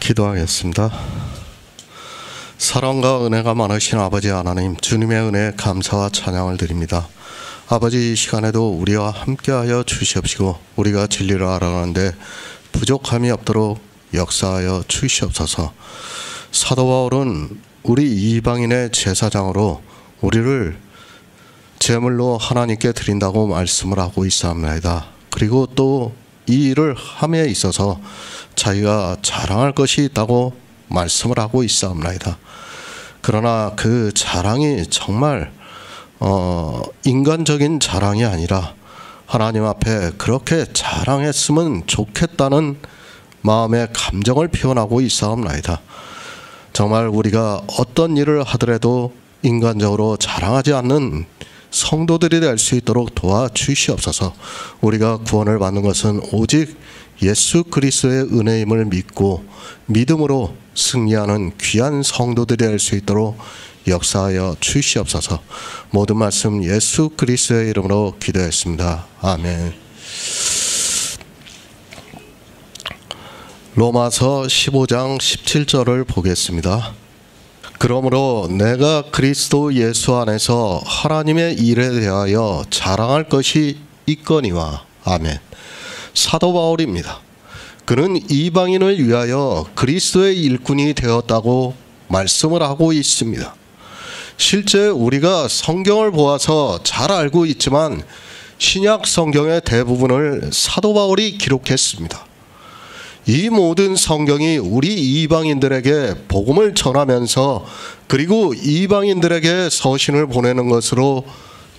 기도하겠습니다. 사랑과 은혜가 많으신 아버지 하나님, 주님의 은혜에 감사와 찬양을 드립니다. 아버지, 이 시간에도 우리와 함께하여 주시옵시고 우리가 진리를 알아가는데 부족함이 없도록 역사하여 주시옵소서. 사도 바울은 우리 이방인의 제사장으로 우리를 제물로 하나님께 드린다고 말씀을 하고 있사옵나이다. 그리고 또 이 일을 함에 있어서 자기가 자랑할 것이 있다고 말씀을 하고 있사옵나이다. 그러나 그 자랑이 정말 인간적인 자랑이 아니라 하나님 앞에 그렇게 자랑했으면 좋겠다는 마음의 감정을 표현하고 있사옵나이다. 정말 우리가 어떤 일을 하더라도 인간적으로 자랑하지 않는 성도들이 될 수 있도록 도와주시옵소서. 우리가 구원을 받는 것은 오직 예수 그리스도의 은혜임을 믿고 믿음으로 승리하는 귀한 성도들이 될 수 있도록 역사하여 주시옵소서. 모든 말씀 예수 그리스도의 이름으로 기도했습니다. 아멘. 로마서 15장 17절을 보겠습니다. 그러므로 내가 그리스도 예수 안에서 하나님의 일에 대하여 자랑할 것이 있거니와. 아멘. 사도 바울입니다. 그는 이방인을 위하여 그리스도의 일꾼이 되었다고 말씀을 하고 있습니다. 실제 우리가 성경을 보아서 잘 알고 있지만 신약 성경의 대부분을 사도 바울이 기록했습니다. 이 모든 성경이 우리 이방인들에게 복음을 전하면서 그리고 이방인들에게 서신을 보내는 것으로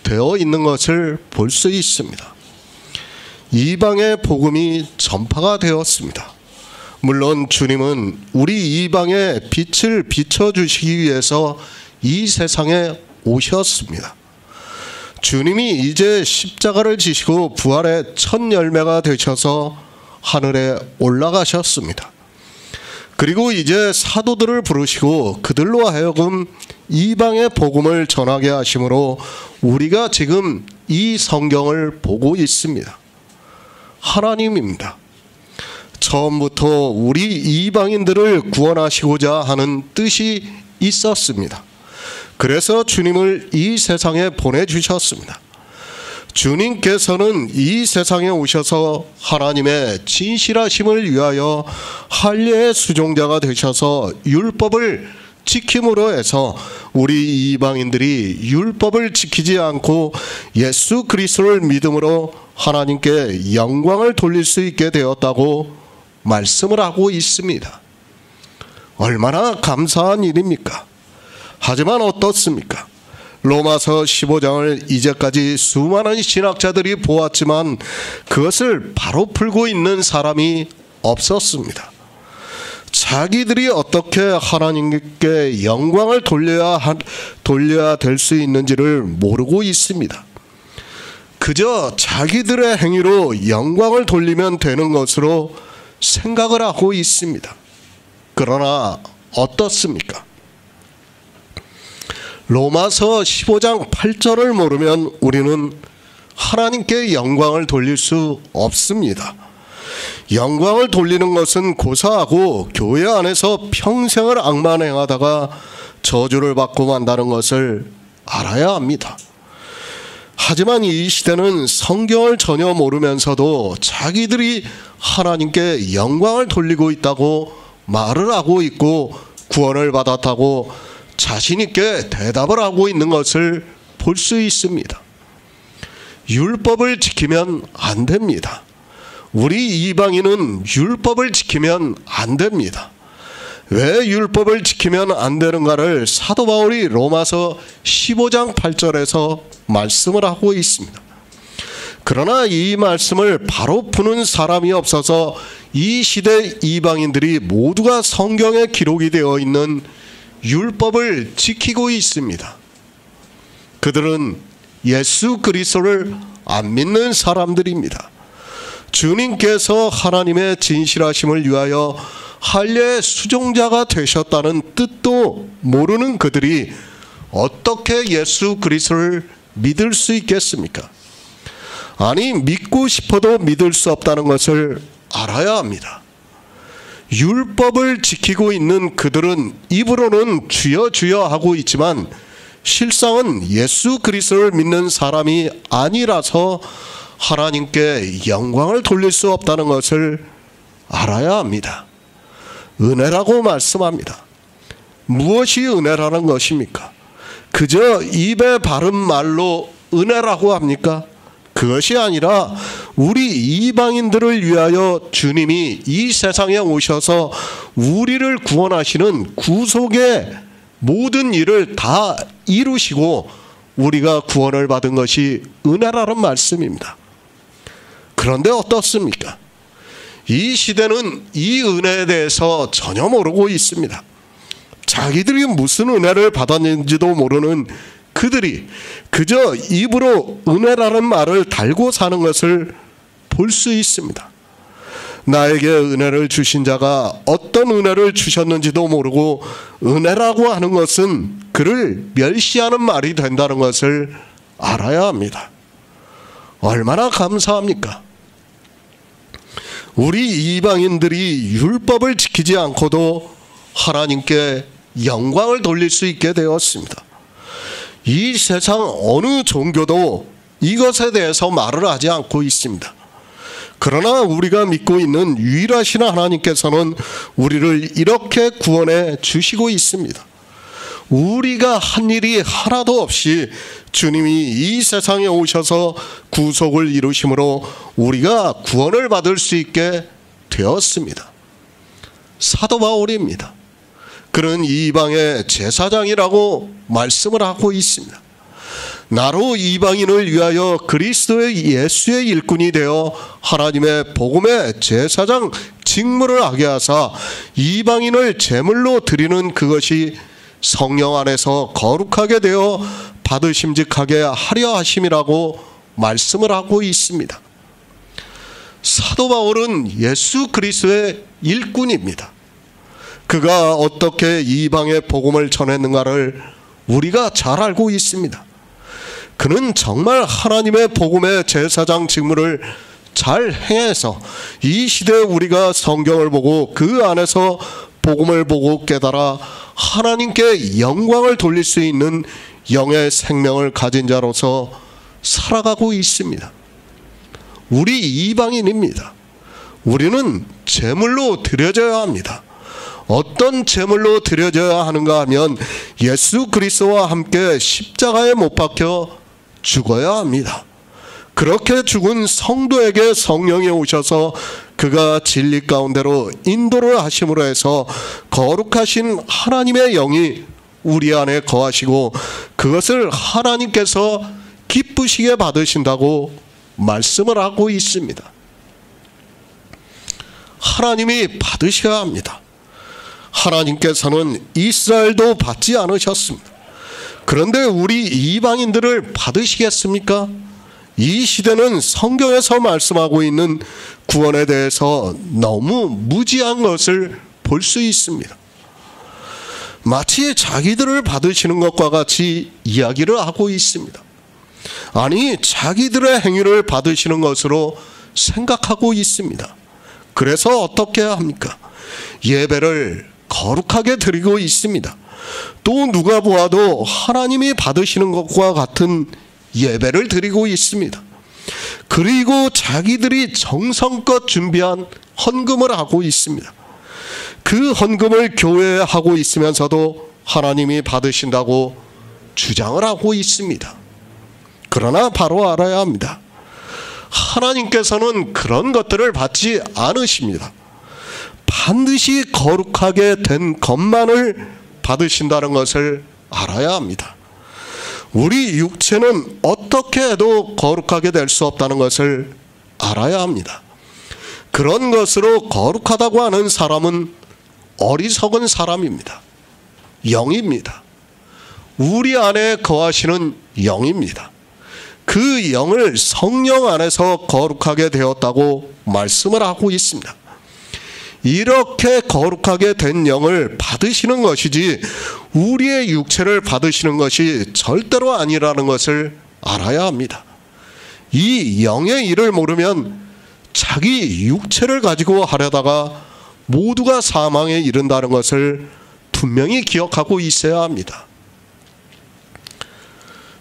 되어 있는 것을 볼 수 있습니다. 이방의 복음이 전파가 되었습니다. 물론 주님은 우리 이방의 빛을 비춰주시기 위해서 이 세상에 오셨습니다. 주님이 이제 십자가를 지시고 부활의 첫 열매가 되셔서 하늘에 올라가셨습니다. 그리고 이제 사도들을 부르시고 그들로 하여금 이방의 복음을 전하게 하심으로 우리가 지금 이 성경을 보고 있습니다. 하나님입니다. 처음부터 우리 이방인들을 구원하시고자 하는 뜻이 있었습니다. 그래서 주님을 이 세상에 보내주셨습니다. 주님께서는 이 세상에 오셔서 하나님의 진실하심을 위하여 할례의 수종자가 되셔서 율법을 지킴으로 해서 우리 이방인들이 율법을 지키지 않고 예수 그리스도를 믿음으로 하나님께 영광을 돌릴 수 있게 되었다고 말씀을 하고 있습니다. 얼마나 감사한 일입니까? 하지만 어떻습니까? 로마서 15장을 이제까지 수많은 신학자들이 보았지만 그것을 바로 풀고 있는 사람이 없었습니다. 자기들이 어떻게 하나님께 영광을 돌려야 될 수 있는지를 모르고 있습니다. 그저 자기들의 행위로 영광을 돌리면 되는 것으로 생각을 하고 있습니다. 그러나 어떻습니까? 로마서 15장 8절을 모르면 우리는 하나님께 영광을 돌릴 수 없습니다. 영광을 돌리는 것은 고사하고 교회 안에서 평생을 악만 행하다가 저주를 받고 만다는 것을 알아야 합니다. 하지만 이 시대는 성경을 전혀 모르면서도 자기들이 하나님께 영광을 돌리고 있다고 말을 하고 있고 구원을 받았다고 자신 있게 대답을 하고 있는 것을 볼 수 있습니다. 율법을 지키면 안 됩니다. 우리 이방인은 율법을 지키면 안 됩니다. 왜 율법을 지키면 안 되는가를 사도 바울이 로마서 15장 8절에서 말씀을 하고 있습니다. 그러나 이 말씀을 바로 푸는 사람이 없어서 이 시대 이방인들이 모두가 성경에 기록이 되어 있는 율법을 지키고 있습니다. 그들은 예수 그리스도를 안 믿는 사람들입니다. 주님께서 하나님의 진실하심을 위하여 할례의 수종자가 되셨다는 뜻도 모르는 그들이 어떻게 예수 그리스도를 믿을 수 있겠습니까? 아니, 믿고 싶어도 믿을 수 없다는 것을 알아야 합니다. 율법을 지키고 있는 그들은 입으로는 주여 주여 하고 있지만 실상은 예수 그리스도를 믿는 사람이 아니라서 하나님께 영광을 돌릴 수 없다는 것을 알아야 합니다. 은혜라고 말씀합니다. 무엇이 은혜라는 것입니까? 그저 입에 바른 말로 은혜라고 합니까? 그것이 아니라 우리 이방인들을 위하여 주님이 이 세상에 오셔서 우리를 구원하시는 구속의 모든 일을 다 이루시고 우리가 구원을 받은 것이 은혜라는 말씀입니다. 그런데 어떻습니까? 이 시대는 이 은혜에 대해서 전혀 모르고 있습니다. 자기들이 무슨 은혜를 받았는지도 모르는 그들이 그저 입으로 은혜라는 말을 달고 사는 것을 볼 수 있습니다. 나에게 은혜를 주신 자가 어떤 은혜를 주셨는지도 모르고 은혜라고 하는 것은 그를 멸시하는 말이 된다는 것을 알아야 합니다. 얼마나 감사합니까? 우리 이방인들이 율법을 지키지 않고도 하나님께 영광을 돌릴 수 있게 되었습니다. 이 세상 어느 종교도 이것에 대해서 말을 하지 않고 있습니다. 그러나 우리가 믿고 있는 유일하신 하나님께서는 우리를 이렇게 구원해 주시고 있습니다. 우리가 한 일이 하나도 없이 주님이 이 세상에 오셔서 구속을 이루심으로 우리가 구원을 받을 수 있게 되었습니다. 사도 바울입니다. 그는 이방의 제사장이라고 말씀을 하고 있습니다. 나로 이방인을 위하여 그리스도의 예수의 일꾼이 되어 하나님의 복음의 제사장 직무를 하게 하사 이방인을 제물로 드리는 그것이 성령 안에서 거룩하게 되어 받으심직하게 하려 하심이라고 말씀을 하고 있습니다. 사도 바울은 예수 그리스도의 일꾼입니다. 그가 어떻게 이방의 복음을 전했는가를 우리가 잘 알고 있습니다. 그는 정말 하나님의 복음의 제사장 직무를 잘 행해서 이 시대에 우리가 성경을 보고 그 안에서 복음을 보고 깨달아 하나님께 영광을 돌릴 수 있는 영의 생명을 가진 자로서 살아가고 있습니다. 우리 이방인입니다. 우리는 제물로 드려져야 합니다. 어떤 제물로 드려져야 하는가 하면 예수 그리스도와 함께 십자가에 못 박혀 죽어야 합니다. 그렇게 죽은 성도에게 성령이 오셔서 그가 진리 가운데로 인도를 하심으로 해서 거룩하신 하나님의 영이 우리 안에 거하시고 그것을 하나님께서 기쁘시게 받으신다고 말씀을 하고 있습니다. 하나님이 받으셔야 합니다. 하나님께서는 이스라엘도 받지 않으셨습니다. 그런데 우리 이방인들을 받으시겠습니까? 이 시대는 성경에서 말씀하고 있는 구원에 대해서 너무 무지한 것을 볼 수 있습니다. 마치 자기들을 받으시는 것과 같이 이야기를 하고 있습니다. 아니, 자기들의 행위를 받으시는 것으로 생각하고 있습니다. 그래서 어떻게 해야 합니까? 예배를 거룩하게 드리고 있습니다. 또 누가 보아도 하나님이 받으시는 것과 같은 예배를 드리고 있습니다. 그리고 자기들이 정성껏 준비한 헌금을 하고 있습니다. 그 헌금을 교회에 하고 있으면서도 하나님이 받으신다고 주장을 하고 있습니다. 그러나 바로 알아야 합니다. 하나님께서는 그런 것들을 받지 않으십니다. 반드시 거룩하게 된 것만을 받으신다는 것을 알아야 합니다. 우리 육체는 어떻게 해도 거룩하게 될 수 없다는 것을 알아야 합니다. 그런 것으로 거룩하다고 하는 사람은 어리석은 사람입니다. 영입니다. 우리 안에 거하시는 영입니다. 그 영을 성령 안에서 거룩하게 되었다고 말씀을 하고 있습니다. 이렇게 거룩하게 된 영을 받으시는 것이지 우리의 육체를 받으시는 것이 절대로 아니라는 것을 알아야 합니다. 이 영의 일을 모르면 자기 육체를 가지고 하려다가 모두가 사망에 이른다는 것을 분명히 기억하고 있어야 합니다.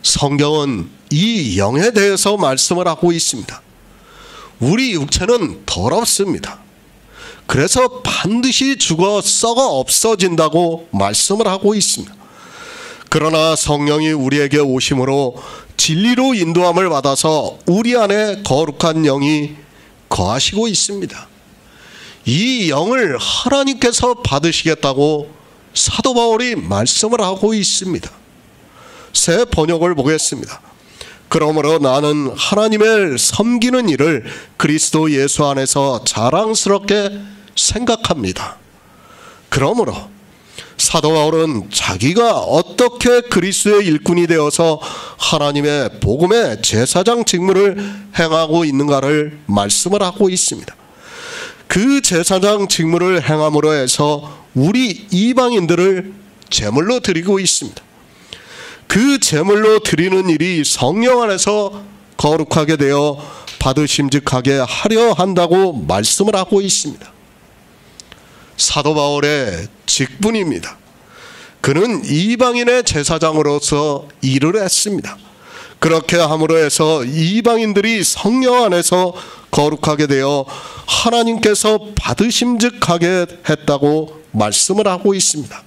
성경은 이 영에 대해서 말씀을 하고 있습니다. 우리 육체는 더럽습니다. 그래서 반드시 죽어 썩어 없어진다고 말씀을 하고 있습니다. 그러나 성령이 우리에게 오심으로 진리로 인도함을 받아서 우리 안에 거룩한 영이 거하시고 있습니다. 이 영을 하나님께서 받으시겠다고 사도 바울이 말씀을 하고 있습니다. 새 번역을 보겠습니다. 그러므로 나는 하나님을 섬기는 일을 그리스도 예수 안에서 자랑스럽게 생각합니다. 그러므로 사도 바울은 자기가 어떻게 그리스도의 일꾼이 되어서 하나님의 복음의 제사장 직무를 행하고 있는가를 말씀을 하고 있습니다. 그 제사장 직무를 행함으로 해서 우리 이방인들을 제물로 드리고 있습니다. 그 제물로 드리는 일이 성령 안에서 거룩하게 되어 받으심직하게 하려 한다고 말씀을 하고 있습니다. 사도 바울의 직분입니다. 그는 이방인의 제사장으로서 일을 했습니다. 그렇게 함으로 해서 이방인들이 성령 안에서 거룩하게 되어 하나님께서 받으심직하게 했다고 말씀을 하고 있습니다.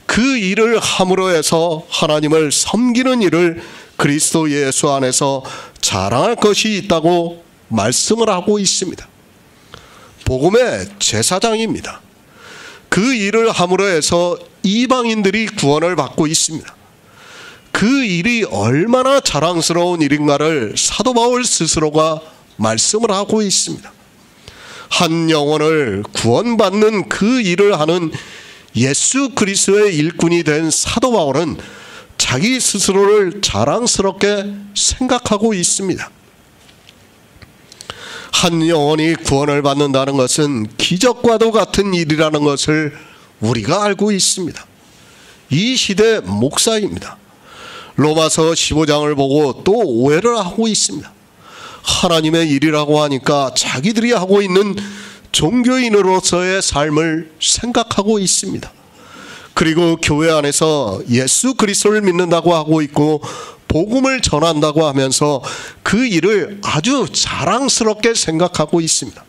그 일을 함으로 해서 하나님을 섬기는 일을 그리스도 예수 안에서 자랑할 것이 있다고 말씀을 하고 있습니다. 복음의 제사장입니다. 그 일을 함으로 해서 이방인들이 구원을 받고 있습니다. 그 일이 얼마나 자랑스러운 일인가를 사도 바울 스스로가 말씀을 하고 있습니다. 한 영혼을 구원받는 그 일을 하는 예수 그리스도의 일꾼이 된 사도 바울은 자기 스스로를 자랑스럽게 생각하고 있습니다. 한 영혼이 구원을 받는다는 것은 기적과도 같은 일이라는 것을 우리가 알고 있습니다. 이 시대 목사입니다. 로마서 15장을 보고 또 오해를 하고 있습니다. 하나님의 일이라고 하니까 자기들이 하고 있는 종교인으로서의 삶을 생각하고 있습니다. 그리고 교회 안에서 예수 그리스도를 믿는다고 하고 있고 복음을 전한다고 하면서 그 일을 아주 자랑스럽게 생각하고 있습니다.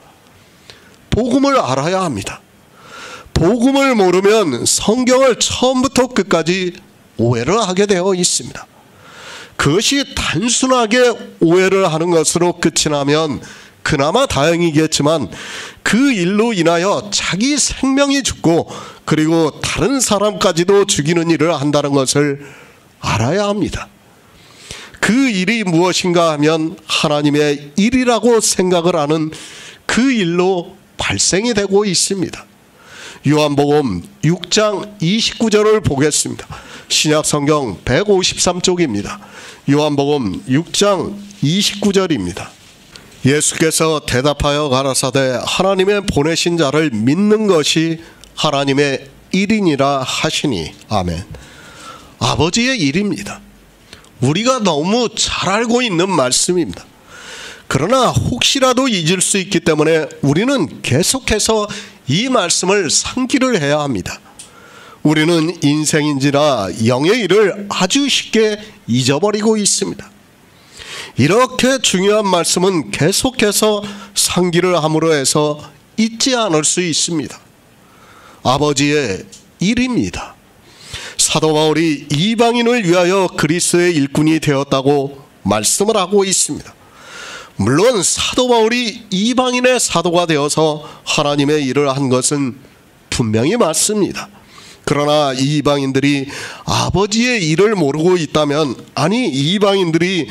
복음을 알아야 합니다. 복음을 모르면 성경을 처음부터 끝까지 오해를 하게 되어 있습니다. 그것이 단순하게 오해를 하는 것으로 끝이 나면 그나마 다행이겠지만 그 일로 인하여 자기 생명이 죽고 그리고 다른 사람까지도 죽이는 일을 한다는 것을 알아야 합니다. 그 일이 무엇인가 하면 하나님의 일이라고 생각을 하는 그 일로 발생이 되고 있습니다. 요한복음 6장 29절을 보겠습니다. 신약성경 153쪽입니다. 요한복음 6장 29절입니다. 예수께서 대답하여 가라사대 하나님의 보내신 자를 믿는 것이 하나님의 일이니라 하시니 아멘. 아버지의 일입니다. 우리가 너무 잘 알고 있는 말씀입니다. 그러나 혹시라도 잊을 수 있기 때문에 우리는 계속해서 이 말씀을 상기를 해야 합니다. 우리는 인생인지라 영의 일을 아주 쉽게 잊어버리고 있습니다. 이렇게 중요한 말씀은 계속해서 상기를 함으로 해서 잊지 않을 수 있습니다. 아버지의 일입니다. 사도 바울이 이방인을 위하여 그리스도의 일꾼이 되었다고 말씀을 하고 있습니다. 물론 사도 바울이 이방인의 사도가 되어서 하나님의 일을 한 것은 분명히 맞습니다. 그러나 이방인들이 아버지의 일을 모르고 있다면, 아니 이방인들이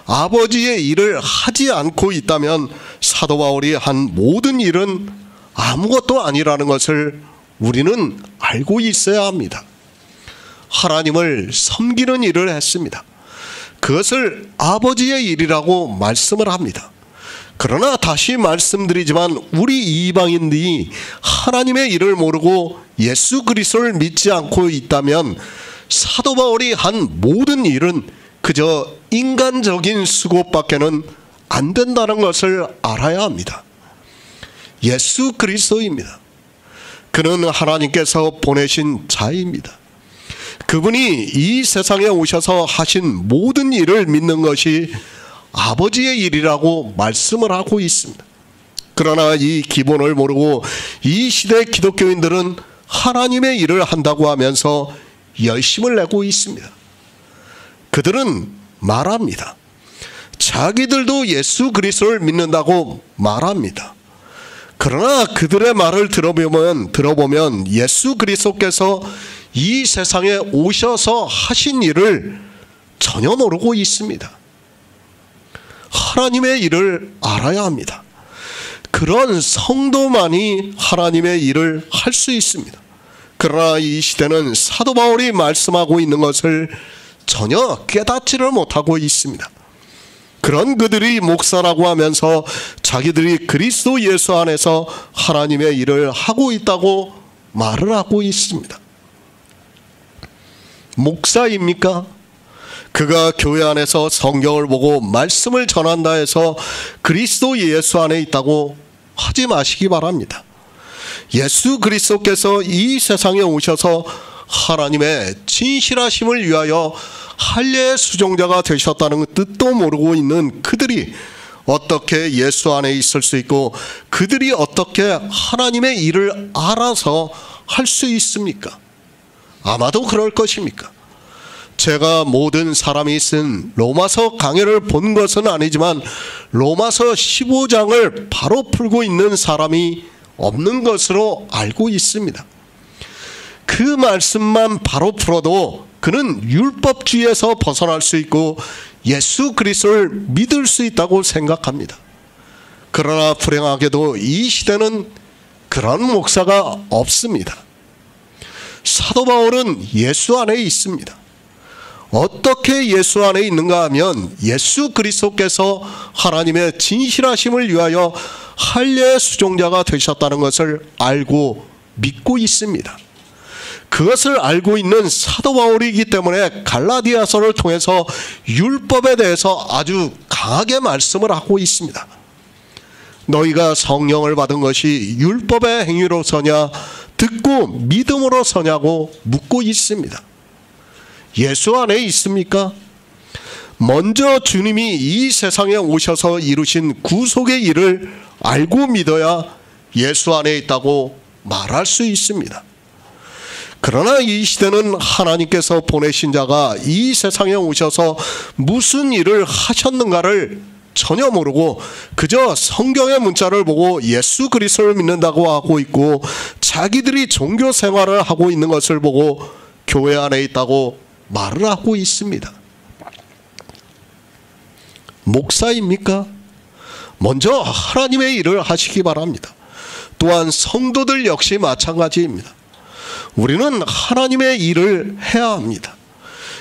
아버지의 일을 하지 않고 있다면 사도 바울이 한 모든 일은 아무것도 아니라는 것을 우리는 알고 있어야 합니다. 하나님을 섬기는 일을 했습니다. 그것을 아버지의 일이라고 말씀을 합니다. 그러나 다시 말씀드리지만 우리 이방인들이 하나님의 일을 모르고 예수 그리스도를 믿지 않고 있다면 사도 바울이 한 모든 일은 그저 인간적인 수고밖에는 안 된다는 것을 알아야 합니다. 예수 그리스도입니다. 그는 하나님께서 보내신 자입니다. 그분이 이 세상에 오셔서 하신 모든 일을 믿는 것이 아버지의 일이라고 말씀을 하고 있습니다. 그러나 이 기본을 모르고 이 시대 기독교인들은 하나님의 일을 한다고 하면서 열심을 내고 있습니다. 그들은 말합니다. 자기들도 예수 그리스도를 믿는다고 말합니다. 그러나 그들의 말을 들어보면 예수 그리스도께서 이 세상에 오셔서 하신 일을 전혀 모르고 있습니다. 하나님의 일을 알아야 합니다. 그런 성도만이 하나님의 일을 할 수 있습니다. 그러나 이 시대는 사도 바울이 말씀하고 있는 것을 전혀 깨닫지를 못하고 있습니다. 그런 그들이 목사라고 하면서 자기들이 그리스도 예수 안에서 하나님의 일을 하고 있다고 말을 하고 있습니다. 목사입니까? 그가 교회 안에서 성경을 보고 말씀을 전한다 해서 그리스도 예수 안에 있다고 하지 마시기 바랍니다. 예수 그리스도께서 이 세상에 오셔서 하나님의 진실하심을 위하여 할례의 수종자가 되셨다는 뜻도 모르고 있는 그들이 어떻게 예수 안에 있을 수 있고 그들이 어떻게 하나님의 일을 알아서 할 수 있습니까? 아마도 그럴 것입니까? 제가 모든 사람이 쓴 로마서 강해를 본 것은 아니지만 로마서 15장을 바로 풀고 있는 사람이 없는 것으로 알고 있습니다. 그 말씀만 바로 풀어도 그는 율법주의에서 벗어날 수 있고 예수 그리스도를 믿을 수 있다고 생각합니다. 그러나 불행하게도 이 시대는 그런 목사가 없습니다. 사도 바울은 예수 안에 있습니다. 어떻게 예수 안에 있는가 하면 예수 그리스도께서 하나님의 진실하심을 위하여 할례의 수종자가 되셨다는 것을 알고 믿고 있습니다. 그것을 알고 있는 사도 바울이기 때문에 갈라디아서를 통해서 율법에 대해서 아주 강하게 말씀을 하고 있습니다. 너희가 성령을 받은 것이 율법의 행위로서냐 듣고 믿음으로 서냐고 묻고 있습니다. 예수 안에 있습니까? 먼저 주님이 이 세상에 오셔서 이루신 구속의 일을 알고 믿어야 예수 안에 있다고 말할 수 있습니다. 그러나 이 시대는 하나님께서 보내신 자가 이 세상에 오셔서 무슨 일을 하셨는가를 전혀 모르고 그저 성경의 문자를 보고 예수 그리스도를 믿는다고 하고 있고 자기들이 종교 생활을 하고 있는 것을 보고 교회 안에 있다고 말을 하고 있습니다. 목사입니까? 먼저 하나님의 일을 하시기 바랍니다. 또한 성도들 역시 마찬가지입니다. 우리는 하나님의 일을 해야 합니다.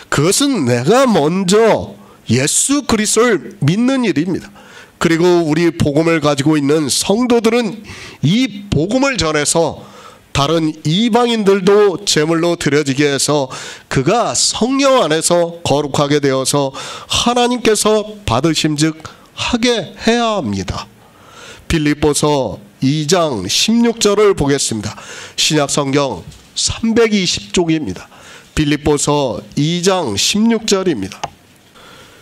그것은 내가 먼저 예수 그리스도를 믿는 일입니다. 그리고 우리 복음을 가지고 있는 성도들은 이 복음을 전해서 다른 이방인들도 제물로 드려지게 해서 그가 성령 안에서 거룩하게 되어서 하나님께서 받으심즉 하게 해야 합니다. 빌립보서 2장 16절을 보겠습니다. 신약성경 320쪽입니다. 빌립보서 2장 16절입니다.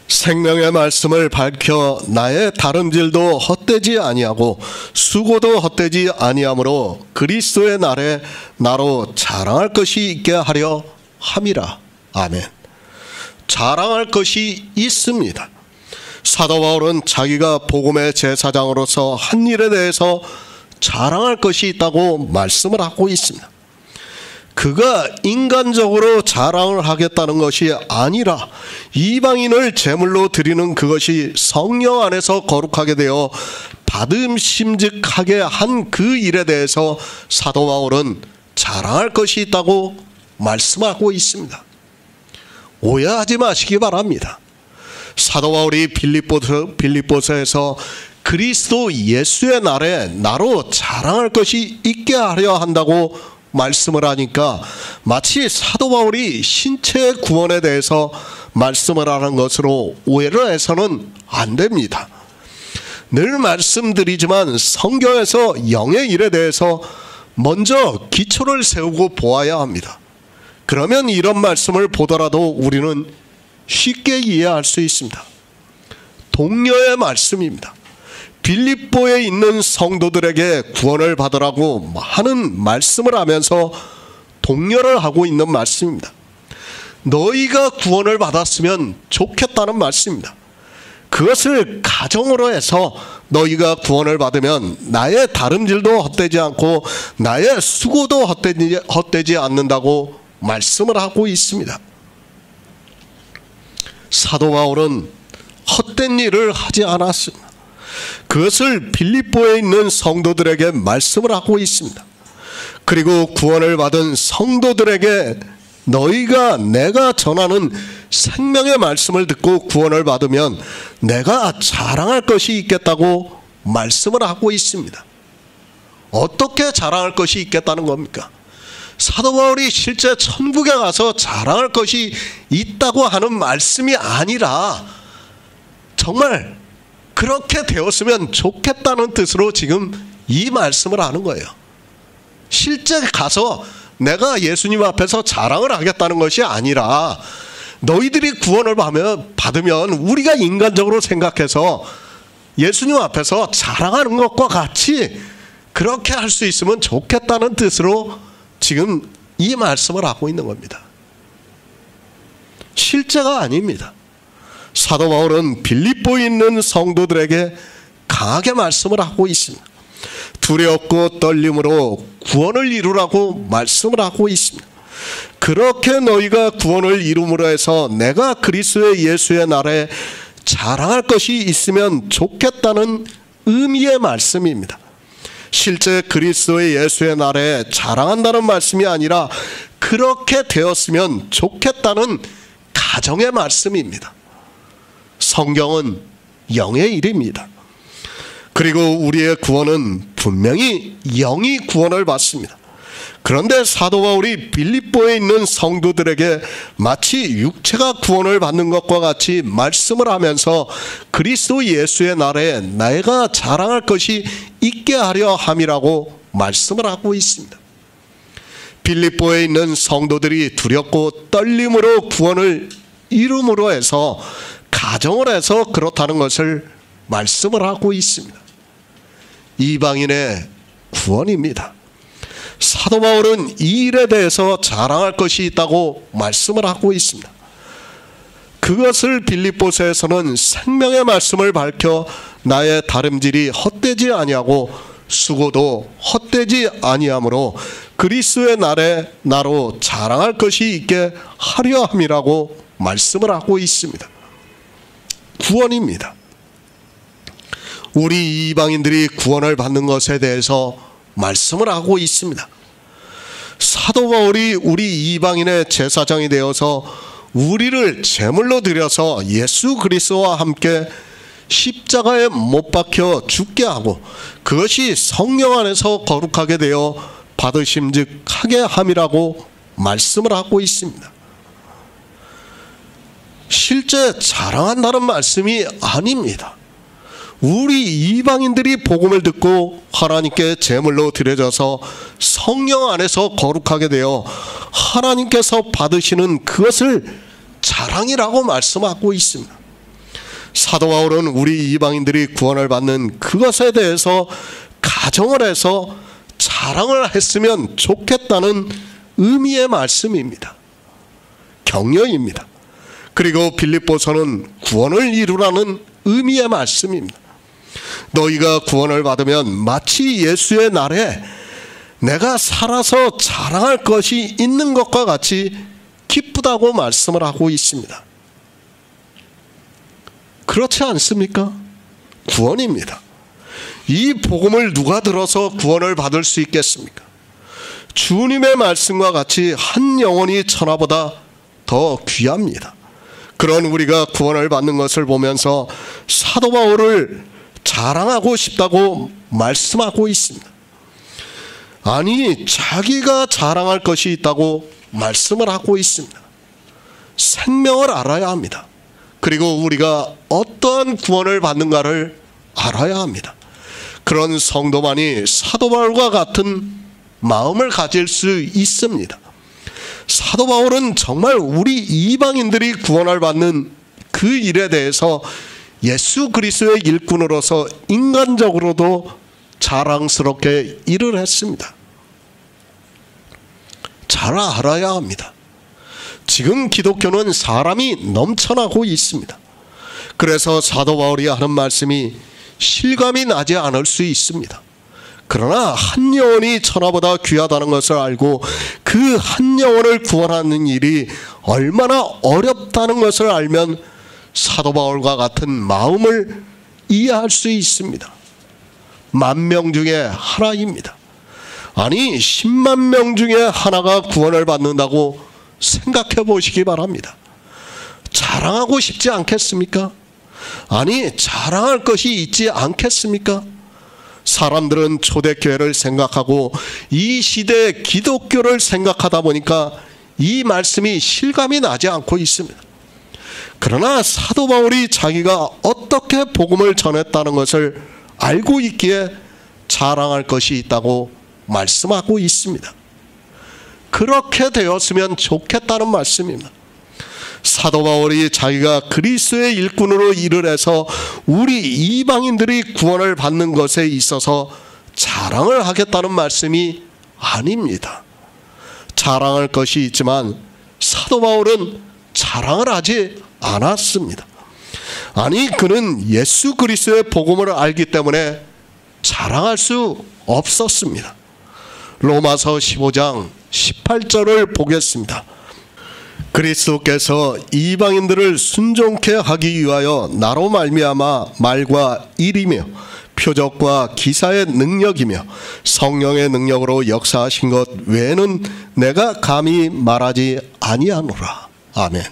생명의 말씀을 밝혀 나의 다름질도 헛되지 아니하고 수고도 헛되지 아니하므로 그리스도의 날에 나로 자랑할 것이 있게 하려 함이라. 아멘. 자랑할 것이 있습니다. 사도 바울은 자기가 복음의 제사장으로서 한 일에 대해서 자랑할 것이 있다고 말씀을 하고 있습니다. 그가 인간적으로 자랑을 하겠다는 것이 아니라 이방인을 제물로 드리는 그것이 성령 안에서 거룩하게 되어 받음심직하게 한 그 일에 대해서 사도 바울은 자랑할 것이 있다고 말씀하고 있습니다. 오해하지 마시기 바랍니다. 사도 바울이 빌립보서에서 그리스도 예수의 날에 나로 자랑할 것이 있게 하려 한다고 말씀을 하니까 마치 사도 바울이 신체 구원에 대해서 말씀을 하는 것으로 오해를 해서는 안 됩니다. 늘 말씀드리지만 성경에서 영의 일에 대해서 먼저 기초를 세우고 보아야 합니다. 그러면 이런 말씀을 보더라도 우리는 쉽게 이해할 수 있습니다. 동료의 말씀입니다. 빌립보에 있는 성도들에게 구원을 받으라고 하는 말씀을 하면서 독려를 하고 있는 말씀입니다. 너희가 구원을 받았으면 좋겠다는 말씀입니다. 그것을 가정으로 해서 너희가 구원을 받으면 나의 다름질도 헛되지 않고 나의 수고도 헛되지 않는다고 말씀을 하고 있습니다. 사도 바울은 헛된 일을 하지 않았습니다. 그것을 빌립보에 있는 성도들에게 말씀을 하고 있습니다. 그리고 구원을 받은 성도들에게 너희가 내가 전하는 생명의 말씀을 듣고 구원을 받으면 내가 자랑할 것이 있겠다고 말씀을 하고 있습니다. 어떻게 자랑할 것이 있겠다는 겁니까? 사도 바울이 실제 천국에 가서 자랑할 것이 있다고 하는 말씀이 아니라 정말 그렇게 되었으면 좋겠다는 뜻으로 지금 이 말씀을 하는 거예요. 실제 가서 내가 예수님 앞에서 자랑을 하겠다는 것이 아니라 너희들이 구원을 받으면 우리가 인간적으로 생각해서 예수님 앞에서 자랑하는 것과 같이 그렇게 할 수 있으면 좋겠다는 뜻으로 지금 이 말씀을 하고 있는 겁니다. 실제가 아닙니다. 사도 바울은 빌립보에 있는 성도들에게 강하게 말씀을 하고 있습니다. 두렵고 떨림으로 구원을 이루라고 말씀을 하고 있습니다. 그렇게 너희가 구원을 이룸으로 해서 내가 그리스도의 예수의 날에 자랑할 것이 있으면 좋겠다는 의미의 말씀입니다. 실제 그리스도의 예수의 날에 자랑한다는 말씀이 아니라 그렇게 되었으면 좋겠다는 가정의 말씀입니다. 성경은 영의 일입니다. 그리고 우리의 구원은 분명히 영이 구원을 받습니다. 그런데 사도 바울이 빌립보에 있는 성도들에게 마치 육체가 구원을 받는 것과 같이 말씀을 하면서 그리스도 예수의 날에 내가 자랑할 것이 있게 하려 함이라고 말씀을 하고 있습니다. 빌립보에 있는 성도들이 두렵고 떨림으로 구원을 이룸으로 해서 가정을 해서 그렇다는 것을 말씀을 하고 있습니다. 이방인의 구원입니다. 사도 바울은 이 일에 대해서 자랑할 것이 있다고 말씀을 하고 있습니다. 그것을 빌립보서에서는 생명의 말씀을 밝혀 나의 다름질이 헛되지 아니하고 수고도 헛되지 아니하므로 그리스도의 날에 나로 자랑할 것이 있게 하려 함이라고 말씀을 하고 있습니다. 구원입니다. 우리 이방인들이 구원을 받는 것에 대해서 말씀을 하고 있습니다. 사도 바울이 우리 이방인의 제사장이 되어서 우리를 제물로 드려서 예수 그리스도와 함께 십자가에 못 박혀 죽게 하고 그것이 성령 안에서 거룩하게 되어 받으심즉 하게 함이라고 말씀을 하고 있습니다. 실제 자랑한다는 말씀이 아닙니다. 우리 이방인들이 복음을 듣고 하나님께 제물로 드려져서 성령 안에서 거룩하게 되어 하나님께서 받으시는 그것을 자랑이라고 말씀하고 있습니다. 사도 바울은 우리 이방인들이 구원을 받는 그것에 대해서 가정을 해서 자랑을 했으면 좋겠다는 의미의 말씀입니다. 격려입니다. 그리고 빌립보서는 구원을 이루라는 의미의 말씀입니다. 너희가 구원을 받으면 마치 예수의 날에 내가 살아서 자랑할 것이 있는 것과 같이 기쁘다고 말씀을 하고 있습니다. 그렇지 않습니까? 구원입니다. 이 복음을 누가 들어서 구원을 받을 수 있겠습니까? 주님의 말씀과 같이 한 영혼이 천하보다 더 귀합니다. 그런 우리가 구원을 받는 것을 보면서 사도 바울을 자랑하고 싶다고 말씀하고 있습니다. 아니, 자기가 자랑할 것이 있다고 말씀을 하고 있습니다. 생명을 알아야 합니다. 그리고 우리가 어떠한 구원을 받는가를 알아야 합니다. 그런 성도만이 사도 바울과 같은 마음을 가질 수 있습니다. 사도 바울은 정말 우리 이방인들이 구원을 받는 그 일에 대해서 예수 그리스도의 일꾼으로서 인간적으로도 자랑스럽게 일을 했습니다. 잘 알아야 합니다. 지금 기독교는 사람이 넘쳐나고 있습니다. 그래서 사도 바울이 하는 말씀이 실감이 나지 않을 수 있습니다. 그러나 한 영혼이 천하보다 귀하다는 것을 알고 그 한 영혼을 구원하는 일이 얼마나 어렵다는 것을 알면 사도 바울과 같은 마음을 이해할 수 있습니다. 10,000명 중에 하나입니다. 아니 10만 명 중에 하나가 구원을 받는다고 생각해 보시기 바랍니다. 자랑하고 싶지 않겠습니까? 아니 자랑할 것이 있지 않겠습니까? 사람들은 초대교회를 생각하고 이 시대의 기독교를 생각하다 보니까 이 말씀이 실감이 나지 않고 있습니다. 그러나 사도 바울이 자기가 어떻게 복음을 전했다는 것을 알고 있기에 자랑할 것이 있다고 말씀하고 있습니다. 그렇게 되었으면 좋겠다는 말씀입니다. 사도 바울이 자기가 그리스도의 일꾼으로 일을 해서 우리 이방인들이 구원을 받는 것에 있어서 자랑을 하겠다는 말씀이 아닙니다. 자랑할 것이 있지만 사도 바울은 자랑을 하지 않았습니다. 아니 그는 예수 그리스도의 복음을 알기 때문에 자랑할 수 없었습니다. 로마서 15장 18절을 보겠습니다. 그리스도께서 이방인들을 순종케 하기 위하여 나로 말미암아 말과 일이며 표적과 기사의 능력이며 성령의 능력으로 역사하신 것 외에는 내가 감히 말하지 아니하노라. 아멘.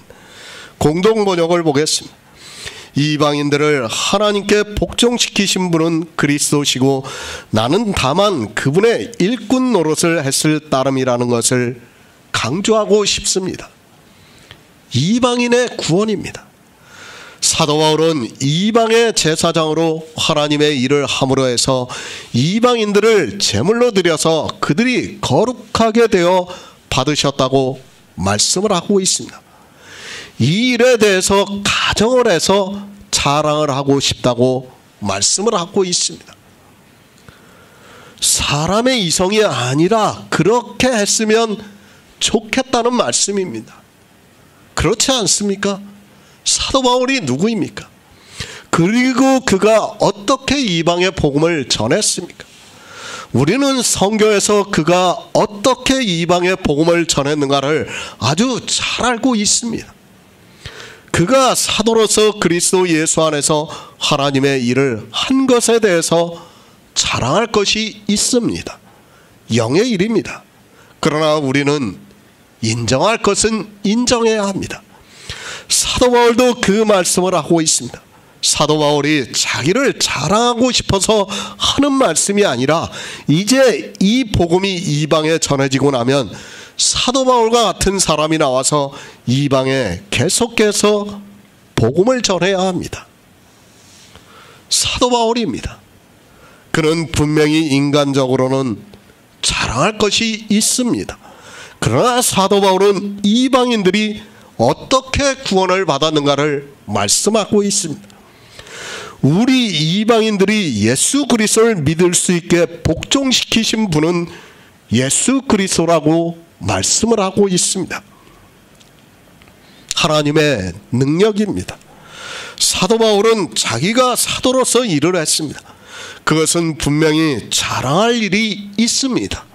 공동 번역을 보겠습니다. 이방인들을 하나님께 복종시키신 분은 그리스도시고 나는 다만 그분의 일꾼 노릇을 했을 따름이라는 것을 강조하고 싶습니다. 이방인의 구원입니다. 사도 바울은 이방의 제사장으로 하나님의 일을 함으로 해서 이방인들을 제물로 드려서 그들이 거룩하게 되어 받으셨다고 말씀을 하고 있습니다. 이 일에 대해서 가정을 해서 자랑을 하고 싶다고 말씀을 하고 있습니다. 사람의 이성이 아니라 그렇게 했으면 좋겠다는 말씀입니다. 그렇지 않습니까? 사도 바울이 누구입니까? 그리고 그가 어떻게 이방의 복음을 전했습니까? 우리는 성경에서 그가 어떻게 이방의 복음을 전했는가를 아주 잘 알고 있습니다. 그가 사도로서 그리스도 예수 안에서 하나님의 일을 한 것에 대해서 자랑할 것이 있습니다. 영의 일입니다. 그러나 우리는 인정할 것은 인정해야 합니다. 사도 바울도 그 말씀을 하고 있습니다. 사도 바울이 자기를 자랑하고 싶어서 하는 말씀이 아니라 이제 이 복음이 이방에 전해지고 나면 사도 바울과 같은 사람이 나와서 이방에 계속해서 복음을 전해야 합니다. 사도 바울입니다. 그는 분명히 인간적으로는 자랑할 것이 있습니다. 그러나 사도 바울은 이방인들이 어떻게 구원을 받았는가를 말씀하고 있습니다. 우리 이방인들이 예수 그리스도를 믿을 수 있게 복종시키신 분은 예수 그리스도라고 말씀을 하고 있습니다. 하나님의 능력입니다. 사도 바울은 자기가 사도로서 일을 했습니다. 그것은 분명히 자랑할 일이 있습니다.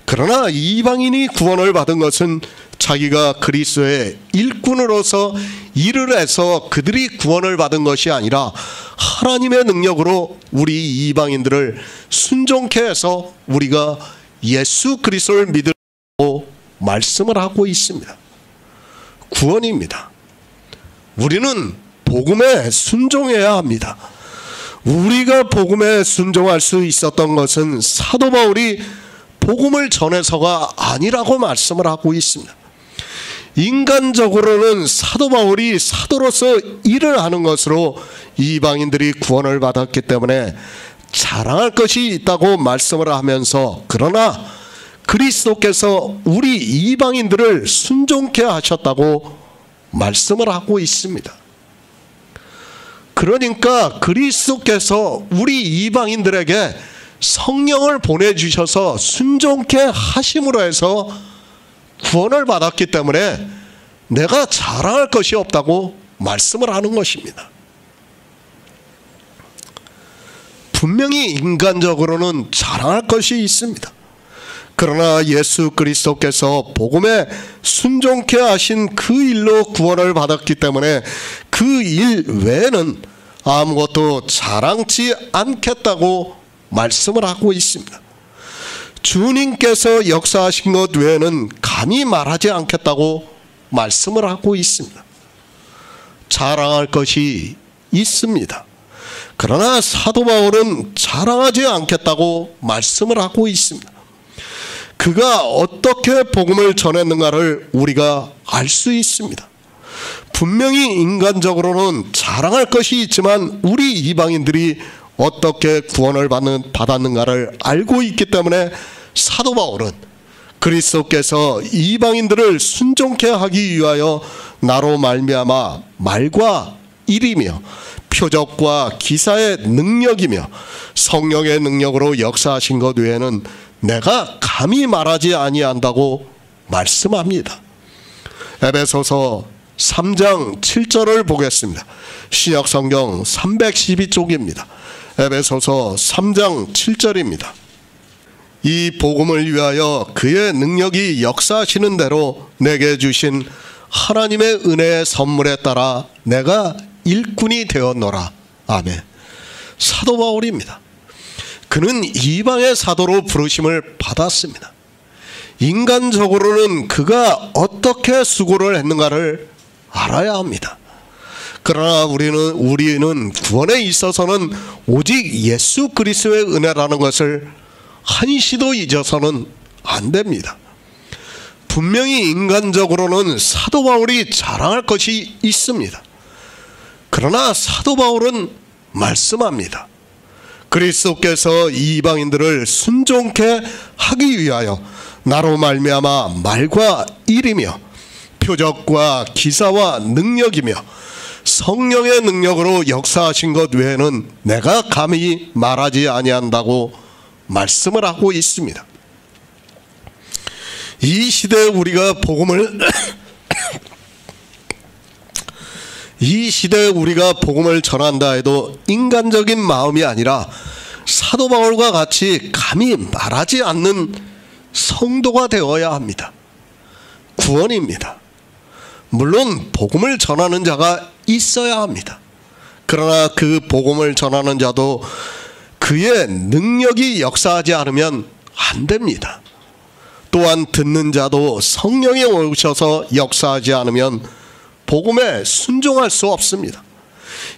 그러나 이방인이 구원을 받은 것은 자기가 그리스도의 일꾼으로서 일을 해서 그들이 구원을 받은 것이 아니라 하나님의 능력으로 우리 이방인들을 순종케 해서 우리가 예수 그리스도를 믿으라고 말씀을 하고 있습니다. 구원입니다. 우리는 복음에 순종해야 합니다. 우리가 복음에 순종할 수 있었던 것은 사도 바울이 복음을 전해서가 아니라고 말씀을 하고 있습니다. 인간적으로는 사도 바울이 사도로서 일을 하는 것으로 이방인들이 구원을 받았기 때문에 자랑할 것이 있다고 말씀을 하면서, 그러나 그리스도께서 우리 이방인들을 순종케 하셨다고 말씀을 하고 있습니다. 그러니까 그리스도께서 우리 이방인들에게 성령을 보내주셔서 순종케 하심으로 해서 구원을 받았기 때문에 내가 자랑할 것이 없다고 말씀을 하는 것입니다. 분명히 인간적으로는 자랑할 것이 있습니다. 그러나 예수 그리스도께서 복음에 순종케 하신 그 일로 구원을 받았기 때문에 그 일 외에는 아무것도 자랑치 않겠다고 말씀을 하고 있습니다. 주님께서 역사하신 것 외에는 감히 말하지 않겠다고 말씀을 하고 있습니다. 자랑할 것이 있습니다. 그러나 사도 바울은 자랑하지 않겠다고 말씀을 하고 있습니다. 그가 어떻게 복음을 전했는가를 우리가 알 수 있습니다. 분명히 인간적으로는 자랑할 것이 있지만 우리 이방인들이 어떻게 구원을 받았는가를 알고 있기 때문에 사도 바울은 그리스도께서 이방인들을 순종케 하기 위하여 나로 말미암아 말과 일이며 표적과 기사의 능력이며 성령의 능력으로 역사하신 것 외에는 내가 감히 말하지 아니한다고 말씀합니다. 에베소서 3장 7절을 보겠습니다. 신약성경 312쪽입니다. 에베소서 3장 7절입니다. 이 복음을 위하여 그의 능력이 역사하시는 대로 내게 주신 하나님의 은혜의 선물에 따라 내가 일꾼이 되었노라. 아멘. 사도 바울입니다. 그는 이방의 사도로 부르심을 받았습니다. 인간적으로는 그가 어떻게 수고를 했는가를 알아야 합니다. 그러나 우리는 구원에 있어서는 오직 예수 그리스도의 은혜라는 것을 한시도 잊어서는 안 됩니다. 분명히 인간적으로는 사도 바울이 자랑할 것이 있습니다. 그러나 사도 바울은 말씀합니다. 그리스도께서 이방인들을 순종케 하기 위하여 나로 말미암아 말과 일이며 표적과 기사와 능력이며 성령의 능력으로 역사하신 것 외에는 내가 감히 말하지 아니한다고 말씀을 하고 있습니다. 이 시대에 우리가 복음을 전한다 해도 인간적인 마음이 아니라 사도 바울과 같이 감히 말하지 않는 성도가 되어야 합니다. 구원입니다. 물론 복음을 전하는 자가 있어야 합니다. 그러나 그 복음을 전하는 자도 그의 능력이 역사하지 않으면 안 됩니다. 또한 듣는 자도 성령이 오셔서 역사하지 않으면 복음에 순종할 수 없습니다.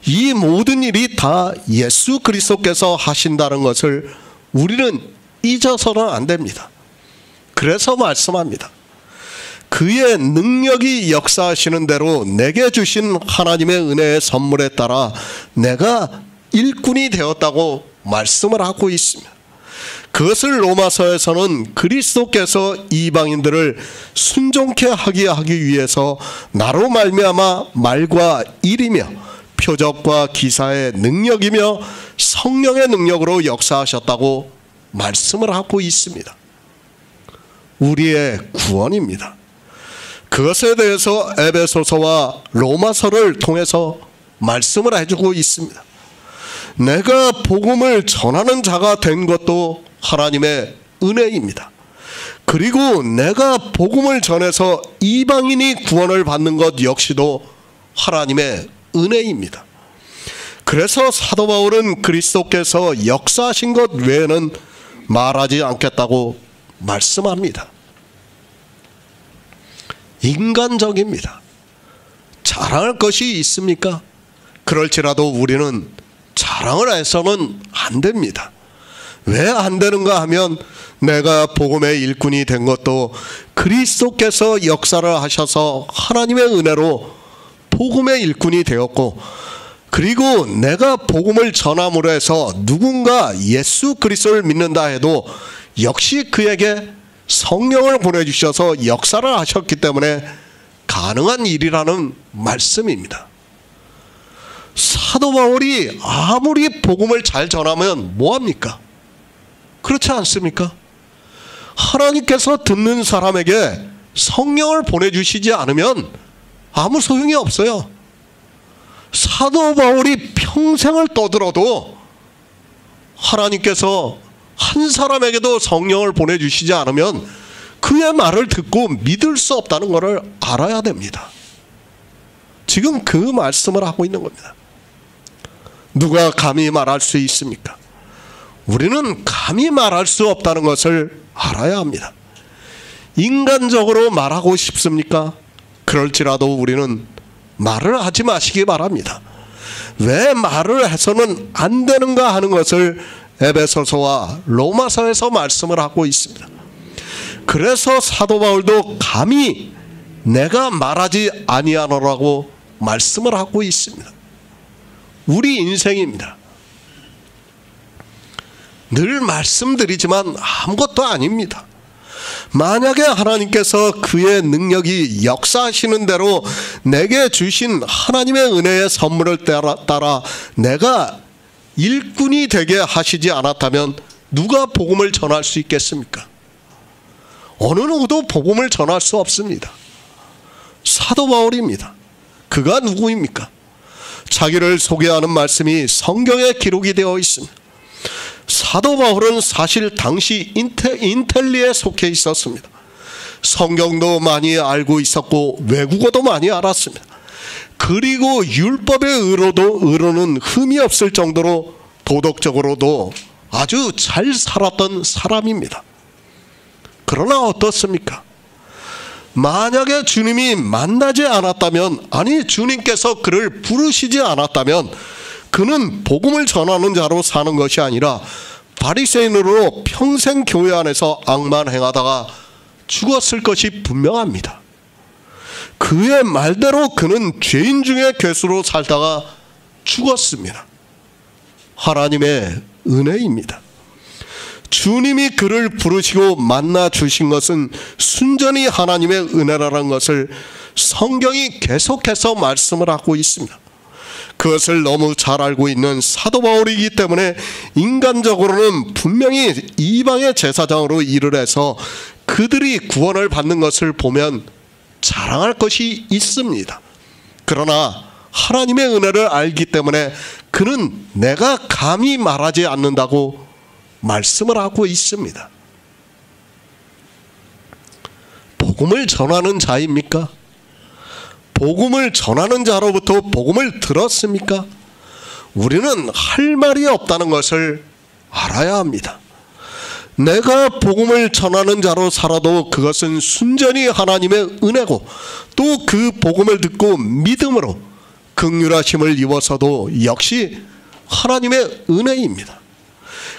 이 모든 일이 다 예수 그리스도께서 하신다는 것을 우리는 잊어서는 안 됩니다. 그래서 말씀합니다. 그의 능력이 역사하시는 대로 내게 주신 하나님의 은혜의 선물에 따라 내가 일꾼이 되었다고 말씀을 하고 있습니다. 그것을 로마서에서는 그리스도께서 이방인들을 순종케 하기 위해서 나로 말미암아 말과 일이며 표적과 기사의 능력이며 성령의 능력으로 역사하셨다고 말씀을 하고 있습니다. 우리의 구원입니다. 그것에 대해서 에베소서와 로마서를 통해서 말씀을 해주고 있습니다. 내가 복음을 전하는 자가 된 것도 하나님의 은혜입니다. 그리고 내가 복음을 전해서 이방인이 구원을 받는 것 역시도 하나님의 은혜입니다. 그래서 사도 바울은 그리스도께서 역사하신 것 외에는 말하지 않겠다고 말씀합니다. 인간적입니다. 자랑할 것이 있습니까? 그럴지라도 우리는 자랑을 해서는 안 됩니다. 왜 안 되는가 하면 내가 복음의 일꾼이 된 것도 그리스도께서 역사를 하셔서 하나님의 은혜로 복음의 일꾼이 되었고 그리고 내가 복음을 전함으로 해서 누군가 예수 그리스도를 믿는다 해도 역시 그에게 성령을 보내주셔서 역사를 하셨기 때문에 가능한 일이라는 말씀입니다. 사도 바울이 아무리 복음을 잘 전하면 뭐합니까? 그렇지 않습니까? 하나님께서 듣는 사람에게 성령을 보내주시지 않으면 아무 소용이 없어요. 사도 바울이 평생을 떠들어도 하나님께서 한 사람에게도 성령을 보내주시지 않으면 그의 말을 듣고 믿을 수 없다는 것을 알아야 됩니다. 지금 그 말씀을 하고 있는 겁니다. 누가 감히 말할 수 있습니까? 우리는 감히 말할 수 없다는 것을 알아야 합니다. 인간적으로 말하고 싶습니까? 그럴지라도 우리는 말을 하지 마시기 바랍니다. 왜 말을 해서는 안 되는가 하는 것을 에베소서와 로마서에서 말씀을 하고 있습니다. 그래서 사도 바울도 감히 내가 말하지 아니하노라고 말씀을 하고 있습니다. 우리 인생입니다. 늘 말씀드리지만 아무것도 아닙니다. 만약에 하나님께서 그의 능력이 역사하시는 대로 내게 주신 하나님의 은혜의 선물을 따라 내가 일꾼이 되게 하시지 않았다면 누가 복음을 전할 수 있겠습니까? 어느 누구도 복음을 전할 수 없습니다. 사도 바울입니다. 그가 누구입니까? 자기를 소개하는 말씀이 성경에 기록이 되어 있습니다. 사도 바울은 사실 당시 인텔리에 속해 있었습니다. 성경도 많이 알고 있었고 외국어도 많이 알았습니다. 그리고 율법의 의로는 흠이 없을 정도로 도덕적으로도 아주 잘 살았던 사람입니다. 그러나 어떻습니까? 만약에 주님이 만나지 않았다면, 아니 주님께서 그를 부르시지 않았다면 그는 복음을 전하는 자로 사는 것이 아니라 바리새인으로 평생 교회 안에서 악만 행하다가 죽었을 것이 분명합니다. 그의 말대로 그는 죄인 중에 괴수로 살다가 죽었습니다. 하나님의 은혜입니다. 주님이 그를 부르시고 만나 주신 것은 순전히 하나님의 은혜라는 것을 성경이 계속해서 말씀을 하고 있습니다. 그것을 너무 잘 알고 있는 사도 바울이기 때문에 인간적으로는 분명히 이방의 제사장으로 일을 해서 그들이 구원을 받는 것을 보면 자랑할 것이 있습니다. 그러나 하나님의 은혜를 알기 때문에 그는 내가 감히 말하지 않는다고 말씀을 하고 있습니다. 복음을 전하는 자입니까? 복음을 전하는 자로부터 복음을 들었습니까? 우리는 할 말이 없다는 것을 알아야 합니다. 내가 복음을 전하는 자로 살아도 그것은 순전히 하나님의 은혜고 또 그 복음을 듣고 믿음으로 긍휼하심을 입어서도 역시 하나님의 은혜입니다.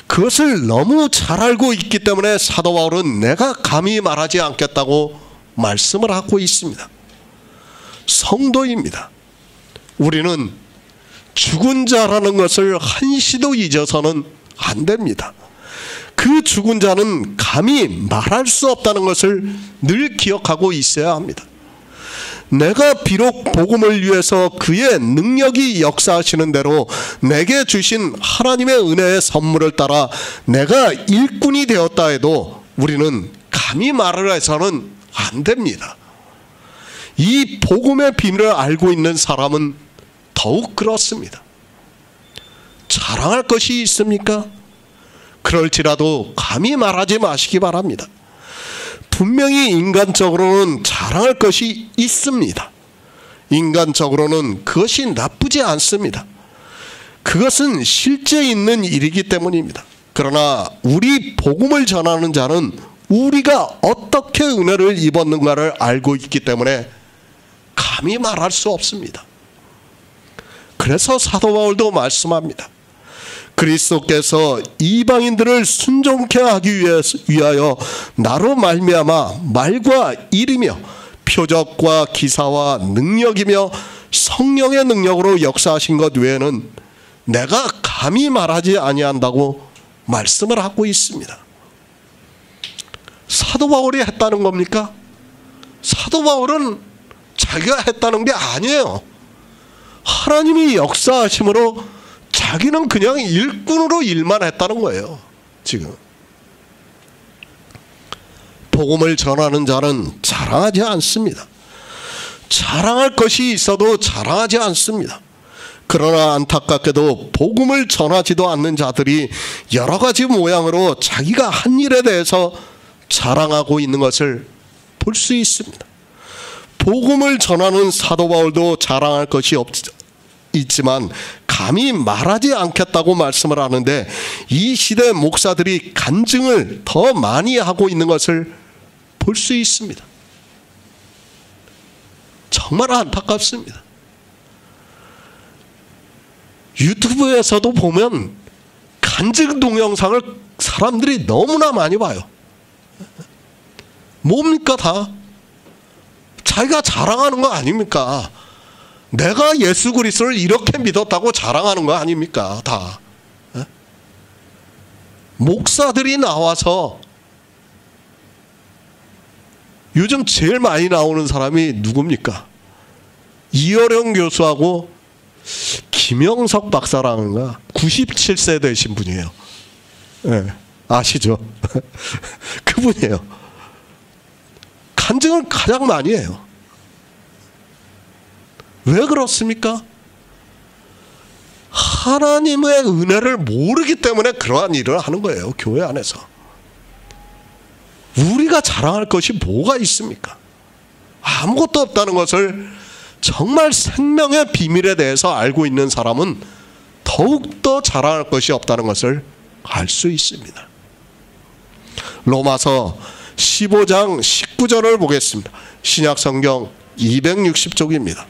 그것을 너무 잘 알고 있기 때문에 사도 바울은 내가 감히 말하지 않겠다고 말씀을 하고 있습니다. 성도입니다. 우리는 죽은 자라는 것을 한시도 잊어서는 안 됩니다. 그 죽은 자는 감히 말할 수 없다는 것을 늘 기억하고 있어야 합니다. 내가 비록 복음을 위해서 그의 능력이 역사하시는 대로 내게 주신 하나님의 은혜의 선물을 따라 내가 일꾼이 되었다 해도 우리는 감히 말을 해서는 안 됩니다. 이 복음의 비밀을 알고 있는 사람은 더욱 그렇습니다. 자랑할 것이 있습니까? 그럴지라도 감히 말하지 마시기 바랍니다. 분명히 인간적으로는 자랑할 것이 있습니다. 인간적으로는 그것이 나쁘지 않습니다. 그것은 실제 있는 일이기 때문입니다. 그러나 우리 복음을 전하는 자는 우리가 어떻게 은혜를 입었는가를 알고 있기 때문에 감히 말할 수 없습니다. 그래서 사도 바울도 말씀합니다. 그리스도께서 이방인들을 순종케 하기 위하여 나로 말미암아 말과 일이며 표적과 기사와 능력이며 성령의 능력으로 역사하신 것 외에는 내가 감히 말하지 아니한다고 말씀을 하고 있습니다. 사도 바울이 했다는 겁니까? 사도 바울은 자기가 했다는 게 아니에요. 하나님이 역사하심으로 자기는 그냥 일꾼으로 일만 했다는 거예요. 지금 복음을 전하는 자는 자랑하지 않습니다. 자랑할 것이 있어도 자랑하지 않습니다. 그러나 안타깝게도 복음을 전하지도 않는 자들이 여러 가지 모양으로 자기가 한 일에 대해서 자랑하고 있는 것을 볼 수 있습니다. 복음을 전하는 사도 바울도 자랑할 것이 있지만 감히 말하지 않겠다고 말씀을 하는데, 이 시대 목사들이 간증을 더 많이 하고 있는 것을 볼 수 있습니다. 정말 안타깝습니다. 유튜브에서도 보면 간증 동영상을 사람들이 너무나 많이 봐요. 뭡니까? 다 자기가 자랑하는 거 아닙니까? 내가 예수 그리스도를 이렇게 믿었다고 자랑하는 거 아닙니까? 다 목사들이 나와서, 요즘 제일 많이 나오는 사람이 누굽니까? 이어령 교수하고 김영석 박사라는가, 97세 되신 분이에요. 네, 아시죠? 그분이에요. 간증을 가장 많이 해요. 왜 그렇습니까? 하나님의 은혜를 모르기 때문에 그러한 일을 하는 거예요. 교회 안에서. 우리가 자랑할 것이 뭐가 있습니까? 아무것도 없다는 것을 정말 생명의 비밀에 대해서 알고 있는 사람은 더욱더 자랑할 것이 없다는 것을 알 수 있습니다. 로마서 15장 19절을 보겠습니다. 신약성경 260쪽입니다.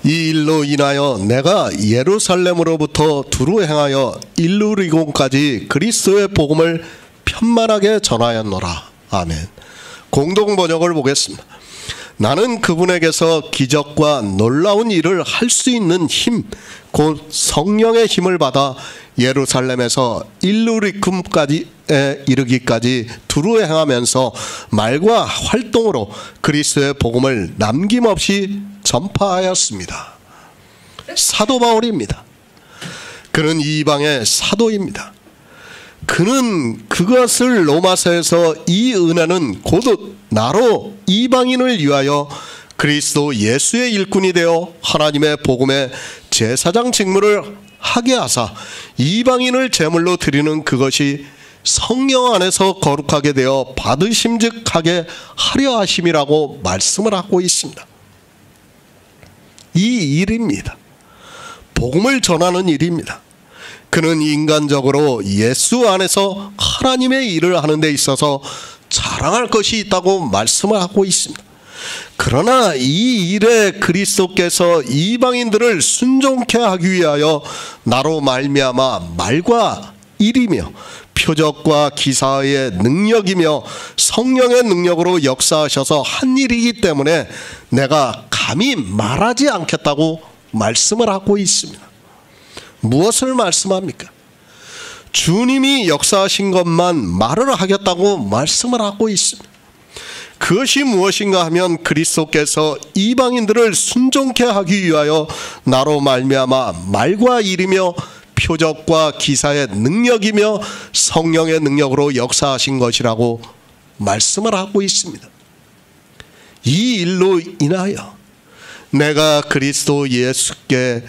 이 일로 인하여 내가 예루살렘으로부터 두루 행하여 일루리곤까지 그리스도의 복음을 편만하게 전하였노라. 아멘. 공동 번역을 보겠습니다. 나는 그분에게서 기적과 놀라운 일을 할 수 있는 힘, 곧 성령의 힘을 받아 예루살렘에서 일루리쿰까지에 이르기까지 두루 행하면서 말과 활동으로 그리스도의 복음을 남김없이 전파하였습니다. 사도 바울입니다. 그는 이방의 사도입니다. 그는 그것을 로마서에서 이 은혜는 곧 나로 이방인을 위하여 그리스도 예수의 일꾼이 되어 하나님의 복음의 제사장 직무를 하게 하사 이방인을 제물로 드리는 그것이 성령 안에서 거룩하게 되어 받으심직하게 하려 하심이라고 말씀을 하고 있습니다. 이 일입니다. 복음을 전하는 일입니다. 그는 인간적으로 예수 안에서 하나님의 일을 하는 데 있어서 자랑할 것이 있다고 말씀을 하고 있습니다. 그러나 이 일에 그리스도께서 이방인들을 순종케 하기 위하여 나로 말미암아 말과 일이며 표적과 기사의 능력이며 성령의 능력으로 역사하셔서 한 일이기 때문에 내가 감히 말하지 않겠다고 말씀을 하고 있습니다. 무엇을 말씀합니까? 주님이 역사하신 것만 말을 하겠다고 말씀을 하고 있습니다. 그것이 무엇인가 하면 그리스도께서 이방인들을 순종케 하기 위하여 나로 말미암아 말과 일이며 표적과 기사의 능력이며 성령의 능력으로 역사하신 것이라고 말씀을 하고 있습니다. 이 일로 인하여 내가 그리스도 예수께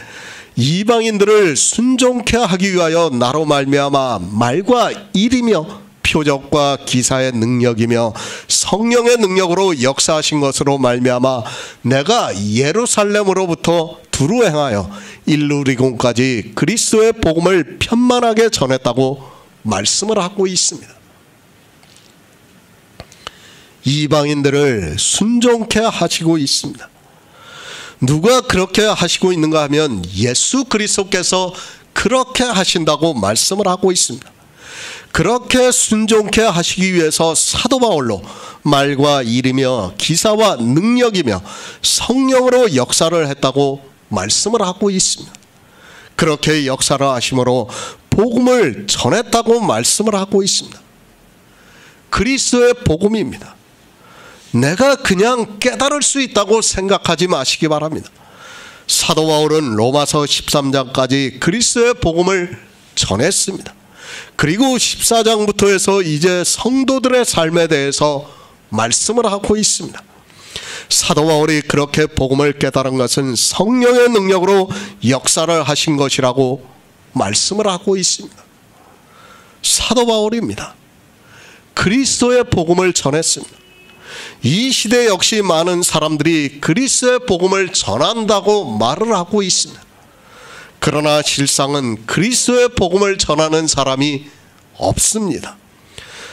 이방인들을 순종케 하기 위하여 나로 말미암아 말과 일이며 표적과 기사의 능력이며 성령의 능력으로 역사하신 것으로 말미암아 내가 예루살렘으로부터 두루 행하여 일루리곤까지 그리스도의 복음을 편만하게 전했다고 말씀을 하고 있습니다. 이방인들을 순종케 하시고 있습니다. 누가 그렇게 하시고 있는가 하면 예수 그리스도께서 그렇게 하신다고 말씀을 하고 있습니다. 그렇게 순종케 하시기 위해서 사도 바울로 말과 일이며 기사와 능력이며 성령으로 역사를 했다고 말씀을 하고 있습니다. 그렇게 역사를 하심으로 복음을 전했다고 말씀을 하고 있습니다. 그리스도의 복음입니다. 내가 그냥 깨달을 수 있다고 생각하지 마시기 바랍니다. 사도 바울은 로마서 13장까지 그리스도의 복음을 전했습니다. 그리고 14장부터 해서 이제 성도들의 삶에 대해서 말씀을 하고 있습니다. 사도 바울이 그렇게 복음을 깨달은 것은 성령의 능력으로 역사를 하신 것이라고 말씀을 하고 있습니다. 사도 바울입니다. 그리스도의 복음을 전했습니다. 이 시대 역시 많은 사람들이 그리스도의 복음을 전한다고 말을 하고 있습니다. 그러나 실상은 그리스도의 복음을 전하는 사람이 없습니다.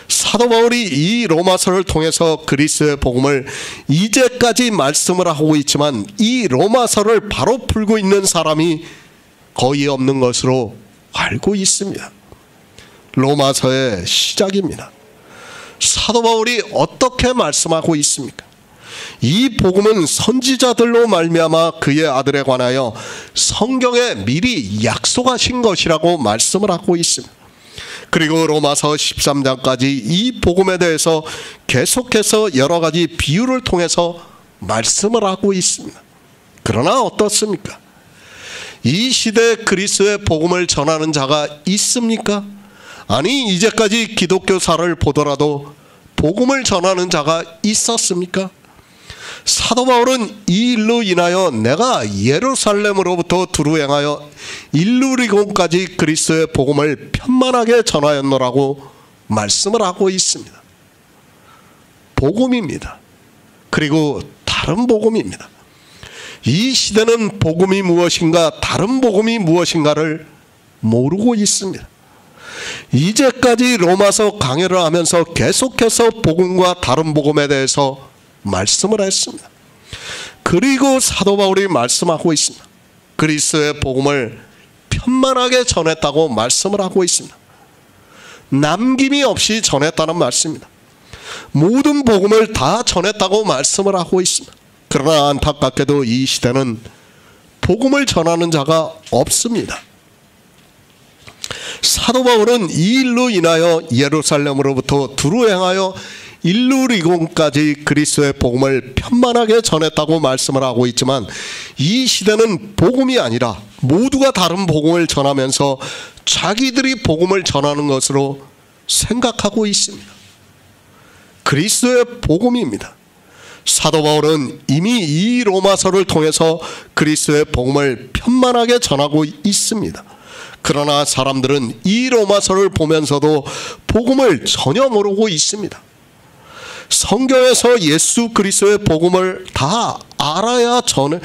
사도 바울이 이 로마서를 통해서 그리스도의 복음을 이제까지 말씀을 하고 있지만 이 로마서를 바로 풀고 있는 사람이 거의 없는 것으로 알고 있습니다. 로마서의 시작입니다. 사도 바울이 어떻게 말씀하고 있습니까? 이 복음은 선지자들로 말미암아 그의 아들에 관하여 성경에 미리 약속하신 것이라고 말씀을 하고 있습니다. 그리고 로마서 13장까지 이 복음에 대해서 계속해서 여러 가지 비유를 통해서 말씀을 하고 있습니다. 그러나 어떻습니까? 이 시대에 그리스도의 복음을 전하는 자가 있습니까? 아니, 이제까지 기독교사를 보더라도 복음을 전하는 자가 있었습니까? 사도 바울은 이 일로 인하여 내가 예루살렘으로부터 두루 행하여 일루리곤까지 그리스도의 복음을 편만하게 전하였노라고 말씀을 하고 있습니다. 복음입니다. 그리고 다른 복음입니다. 이 시대는 복음이 무엇인가, 다른 복음이 무엇인가를 모르고 있습니다. 이제까지 로마서 강해를 하면서 계속해서 복음과 다른 복음에 대해서 말씀을 했습니다. 그리고 사도 바울이 말씀하고 있습니다. 그리스도의 복음을 편만하게 전했다고 말씀을 하고 있습니다. 남김이 없이 전했다는 말씀입니다. 모든 복음을 다 전했다고 말씀을 하고 있습니다. 그러나 안타깝게도 이 시대는 복음을 전하는 자가 없습니다. 사도 바울은 이 일로 인하여 예루살렘으로부터 두루 행하여 일루리곤까지 그리스도의 복음을 편만하게 전했다고 말씀을 하고 있지만 이 시대는 복음이 아니라 모두가 다른 복음을 전하면서 자기들이 복음을 전하는 것으로 생각하고 있습니다. 그리스도의 복음입니다. 사도 바울은 이미 이 로마서를 통해서 그리스도의 복음을 편만하게 전하고 있습니다. 그러나 사람들은 이 로마서를 보면서도 복음을 전혀 모르고 있습니다. 성경에서 예수 그리스도의 복음을 다 알아서 전해야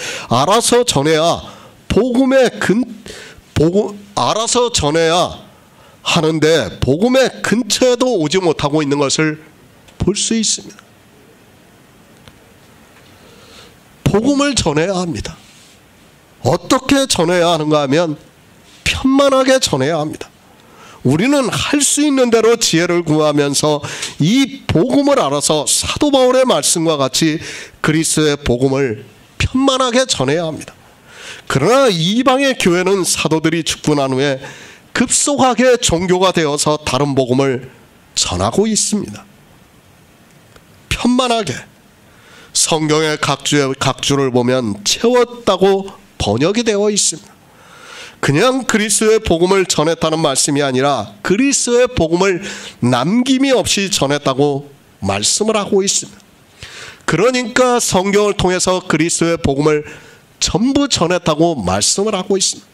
알아서 전해야 하는데 복음의 근처에도 오지 못하고 있는 것을 볼 수 있습니다. 복음을 전해야 합니다. 어떻게 전해야 하는가 하면 편만하게 전해야 합니다. 우리는 할 수 있는 대로 지혜를 구하면서 이 복음을 알아서 사도 바울의 말씀과 같이 그리스도의 복음을 편만하게 전해야 합니다. 그러나 이방의 교회는 사도들이 죽고 난 후에 급속하게 종교가 되어서 다른 복음을 전하고 있습니다. 편만하게 성경의 각주를 보면 채웠다고 번역이 되어 있습니다. 그냥 그리스도의 복음을 전했다는 말씀이 아니라 그리스도의 복음을 남김이 없이 전했다고 말씀을 하고 있습니다. 그러니까 성경을 통해서 그리스도의 복음을 전부 전했다고 말씀을 하고 있습니다.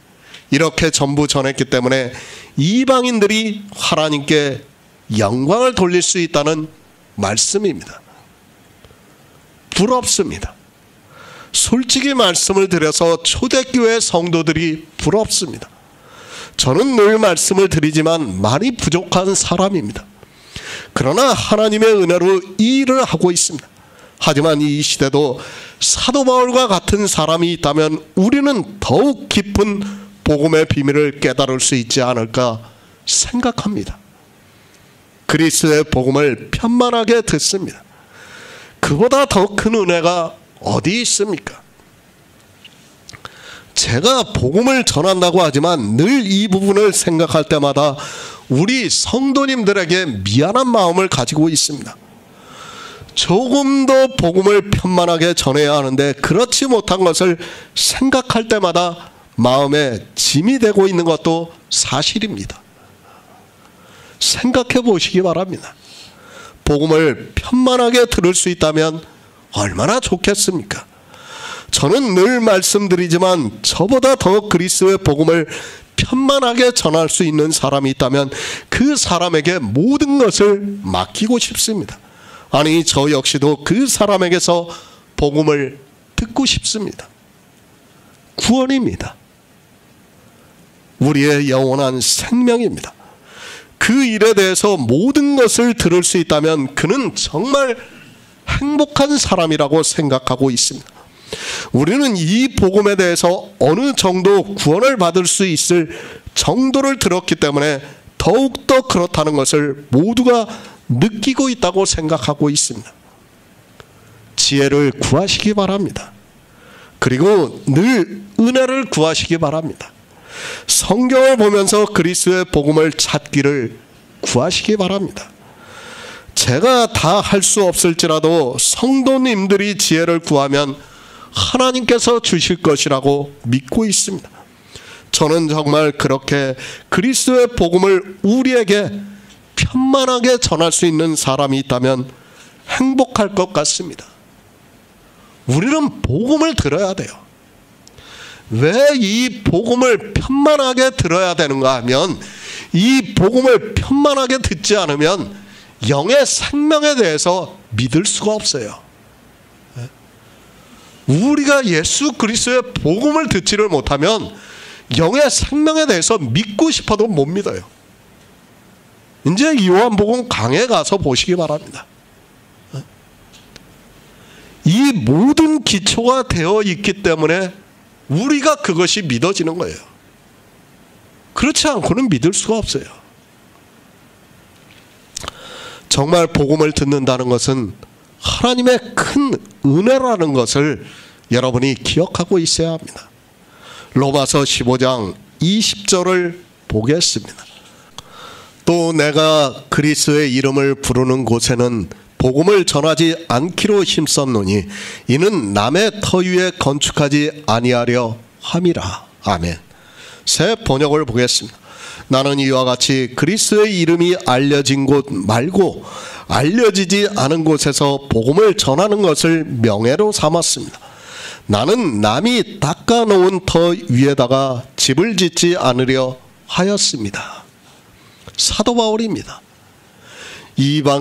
이렇게 전부 전했기 때문에 이방인들이 하나님께 영광을 돌릴 수 있다는 말씀입니다. 부럽습니다. 솔직히 말씀을 드려서 초대교회 성도들이 부럽습니다. 저는 늘 말씀을 드리지만 많이 부족한 사람입니다. 그러나 하나님의 은혜로 이 일을 하고 있습니다. 하지만 이 시대도 사도 바울과 같은 사람이 있다면 우리는 더욱 깊은 복음의 비밀을 깨달을 수 있지 않을까 생각합니다. 그리스도의 복음을 편만하게 듣습니다. 그보다 더 큰 은혜가 어디 있습니까? 제가 복음을 전한다고 하지만 늘 이 부분을 생각할 때마다 우리 성도님들에게 미안한 마음을 가지고 있습니다. 조금 더 복음을 편만하게 전해야 하는데 그렇지 못한 것을 생각할 때마다 마음에 짐이 되고 있는 것도 사실입니다. 생각해 보시기 바랍니다. 복음을 편만하게 들을 수 있다면 얼마나 좋겠습니까? 저는 늘 말씀드리지만 저보다 더 그리스도의 복음을 편만하게 전할 수 있는 사람이 있다면 그 사람에게 모든 것을 맡기고 싶습니다. 아니, 저 역시도 그 사람에게서 복음을 듣고 싶습니다. 구원입니다. 우리의 영원한 생명입니다. 그 일에 대해서 모든 것을 들을 수 있다면 그는 정말 행복한 사람이라고 생각하고 있습니다. 우리는 이 복음에 대해서 어느 정도 구원을 받을 수 있을 정도를 들었기 때문에 더욱더 그렇다는 것을 모두가 느끼고 있다고 생각하고 있습니다. 지혜를 구하시기 바랍니다. 그리고 늘 은혜를 구하시기 바랍니다. 성경을 보면서 그리스도의 복음을 찾기를 구하시기 바랍니다. 제가 다 할 수 없을지라도 성도님들이 지혜를 구하면 하나님께서 주실 것이라고 믿고 있습니다. 저는 정말 그렇게 그리스도의 복음을 우리에게 편만하게 전할 수 있는 사람이 있다면 행복할 것 같습니다. 우리는 복음을 들어야 돼요. 왜 이 복음을 편만하게 들어야 되는가 하면 이 복음을 편만하게 듣지 않으면 영의 생명에 대해서 믿을 수가 없어요. 우리가 예수 그리스도의 복음을 듣지를 못하면 영의 생명에 대해서 믿고 싶어도 못 믿어요. 이제 요한복음 강에 가서 보시기 바랍니다. 이 모든 기초가 되어 있기 때문에 우리가 그것이 믿어지는 거예요. 그렇지 않고는 믿을 수가 없어요. 정말 복음을 듣는다는 것은 하나님의 큰 은혜라는 것을 여러분이 기억하고 있어야 합니다. 로마서 15장 20절을 보겠습니다. 또 내가 그리스도의 이름을 부르는 곳에는 복음을 전하지 않기로 힘썼노니 이는 남의 터 위에 건축하지 아니하려 함이라. 아멘. 새 번역을 보겠습니다. 나는 이와 같이 그리스도의 이름이 알려진 곳 말고 알려지지 않은 곳에서 복음을 전하는 것을 명예로 삼았습니다. 나는 남이 닦아놓은 터 위에다가 집을 짓지 않으려 하였습니다. 사도 바울입니다.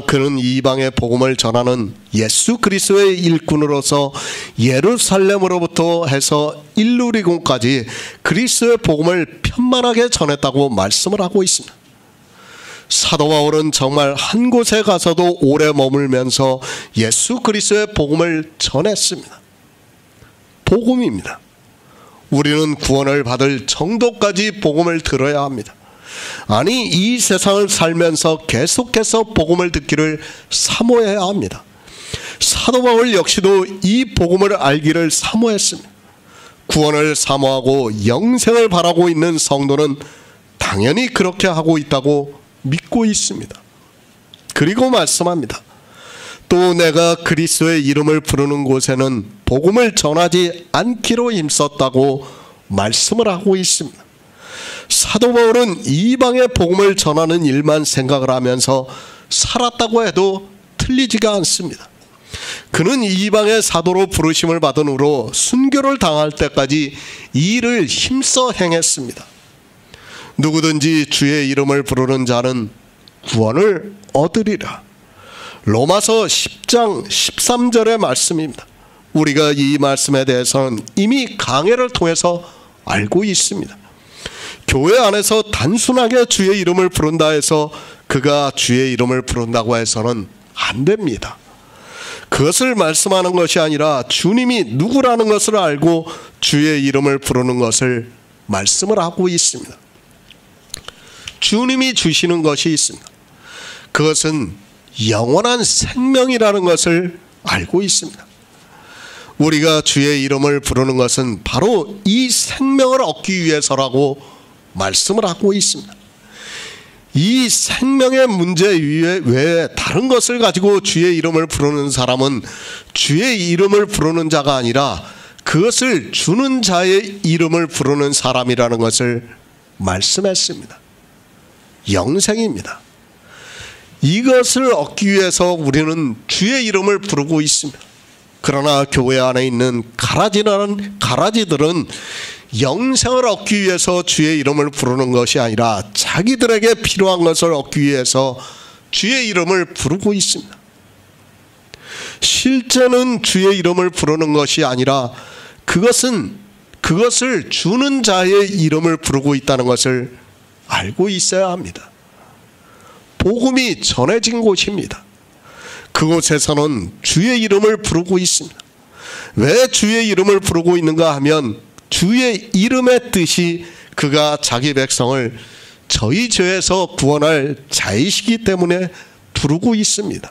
그는 이방의 복음을 전하는 예수 그리스도의 일꾼으로서 예루살렘으로부터 해서 일루리곤까지 그리스도의 복음을 편만하게 전했다고 말씀을 하고 있습니다. 사도 바울은 정말 한 곳에 가서도 오래 머물면서 예수 그리스도의 복음을 전했습니다. 복음입니다. 우리는 구원을 받을 정도까지 복음을 들어야 합니다. 아니, 이 세상을 살면서 계속해서 복음을 듣기를 사모해야 합니다. 사도 바울 역시도 이 복음을 알기를 사모했습니다. 구원을 사모하고 영생을 바라고 있는 성도는 당연히 그렇게 하고 있다고 믿고 있습니다. 그리고 말씀합니다. 또 내가 그리스도의 이름을 부르는 곳에는 복음을 전하지 않기로 힘썼다고 말씀을 하고 있습니다. 사도 바울은 이방의 복음을 전하는 일만 생각을 하면서 살았다고 해도 틀리지가 않습니다. 그는 이방의 사도로 부르심을 받은 후로 순교를 당할 때까지 이 일을 힘써 행했습니다. 누구든지 주의 이름을 부르는 자는 구원을 얻으리라. 로마서 10장 13절의 말씀입니다. 우리가 이 말씀에 대해서는 이미 강해를 통해서 알고 있습니다. 교회 안에서 단순하게 주의 이름을 부른다 해서 그가 주의 이름을 부른다고 해서는 안 됩니다. 그것을 말씀하는 것이 아니라 주님이 누구라는 것을 알고 주의 이름을 부르는 것을 말씀을 하고 있습니다. 주님이 주시는 것이 있습니다. 그것은 영원한 생명이라는 것을 알고 있습니다. 우리가 주의 이름을 부르는 것은 바로 이 생명을 얻기 위해서라고 말씀을 하고 있습니다. 이 생명의 문제 외에 다른 것을 가지고 주의 이름을 부르는 사람은 주의 이름을 부르는 자가 아니라 그것을 주는 자의 이름을 부르는 사람이라는 것을 말씀했습니다. 영생입니다. 이것을 얻기 위해서 우리는 주의 이름을 부르고 있습니다. 그러나 교회 안에 있는 가라지들은 영생을 얻기 위해서 주의 이름을 부르는 것이 아니라 자기들에게 필요한 것을 얻기 위해서 주의 이름을 부르고 있습니다. 실제는 주의 이름을 부르는 것이 아니라 그것을 주는 자의 이름을 부르고 있다는 것을 알고 있어야 합니다. 복음이 전해진 곳입니다. 그곳에서는 주의 이름을 부르고 있습니다. 왜 주의 이름을 부르고 있는가 하면 주의 이름의 뜻이 그가 자기 백성을 저희 죄에서 구원할 자이시기 때문에 부르고 있습니다.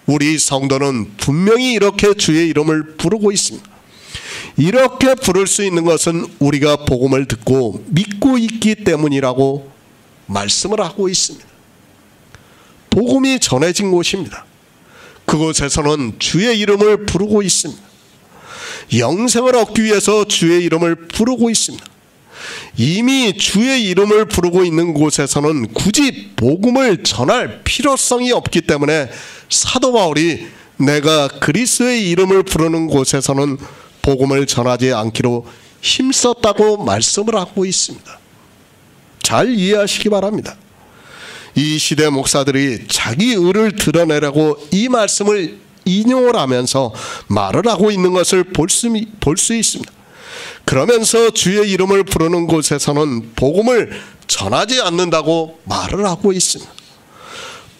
우리 성도는 분명히 이렇게 주의 이름을 부르고 있습니다. 이렇게 부를 수 있는 것은 우리가 복음을 듣고 믿고 있기 때문이라고 말씀을 하고 있습니다. 복음이 전해진 곳입니다. 그곳에서는 주의 이름을 부르고 있습니다. 영생을 얻기 위해서 주의 이름을 부르고 있습니다. 이미 주의 이름을 부르고 있는 곳에서는 굳이 복음을 전할 필요성이 없기 때문에 사도 바울이 내가 그리스도의 이름을 부르는 곳에서는 복음을 전하지 않기로 힘썼다고 말씀을 하고 있습니다. 잘 이해하시기 바랍니다. 이 시대 목사들이 자기 의를 드러내려고 이 말씀을 인용을 하면서 말을 하고 있는 것을 볼 수 있습니다. 그러면서 주의 이름을 부르는 곳에서는 복음을 전하지 않는다고 말을 하고 있습니다.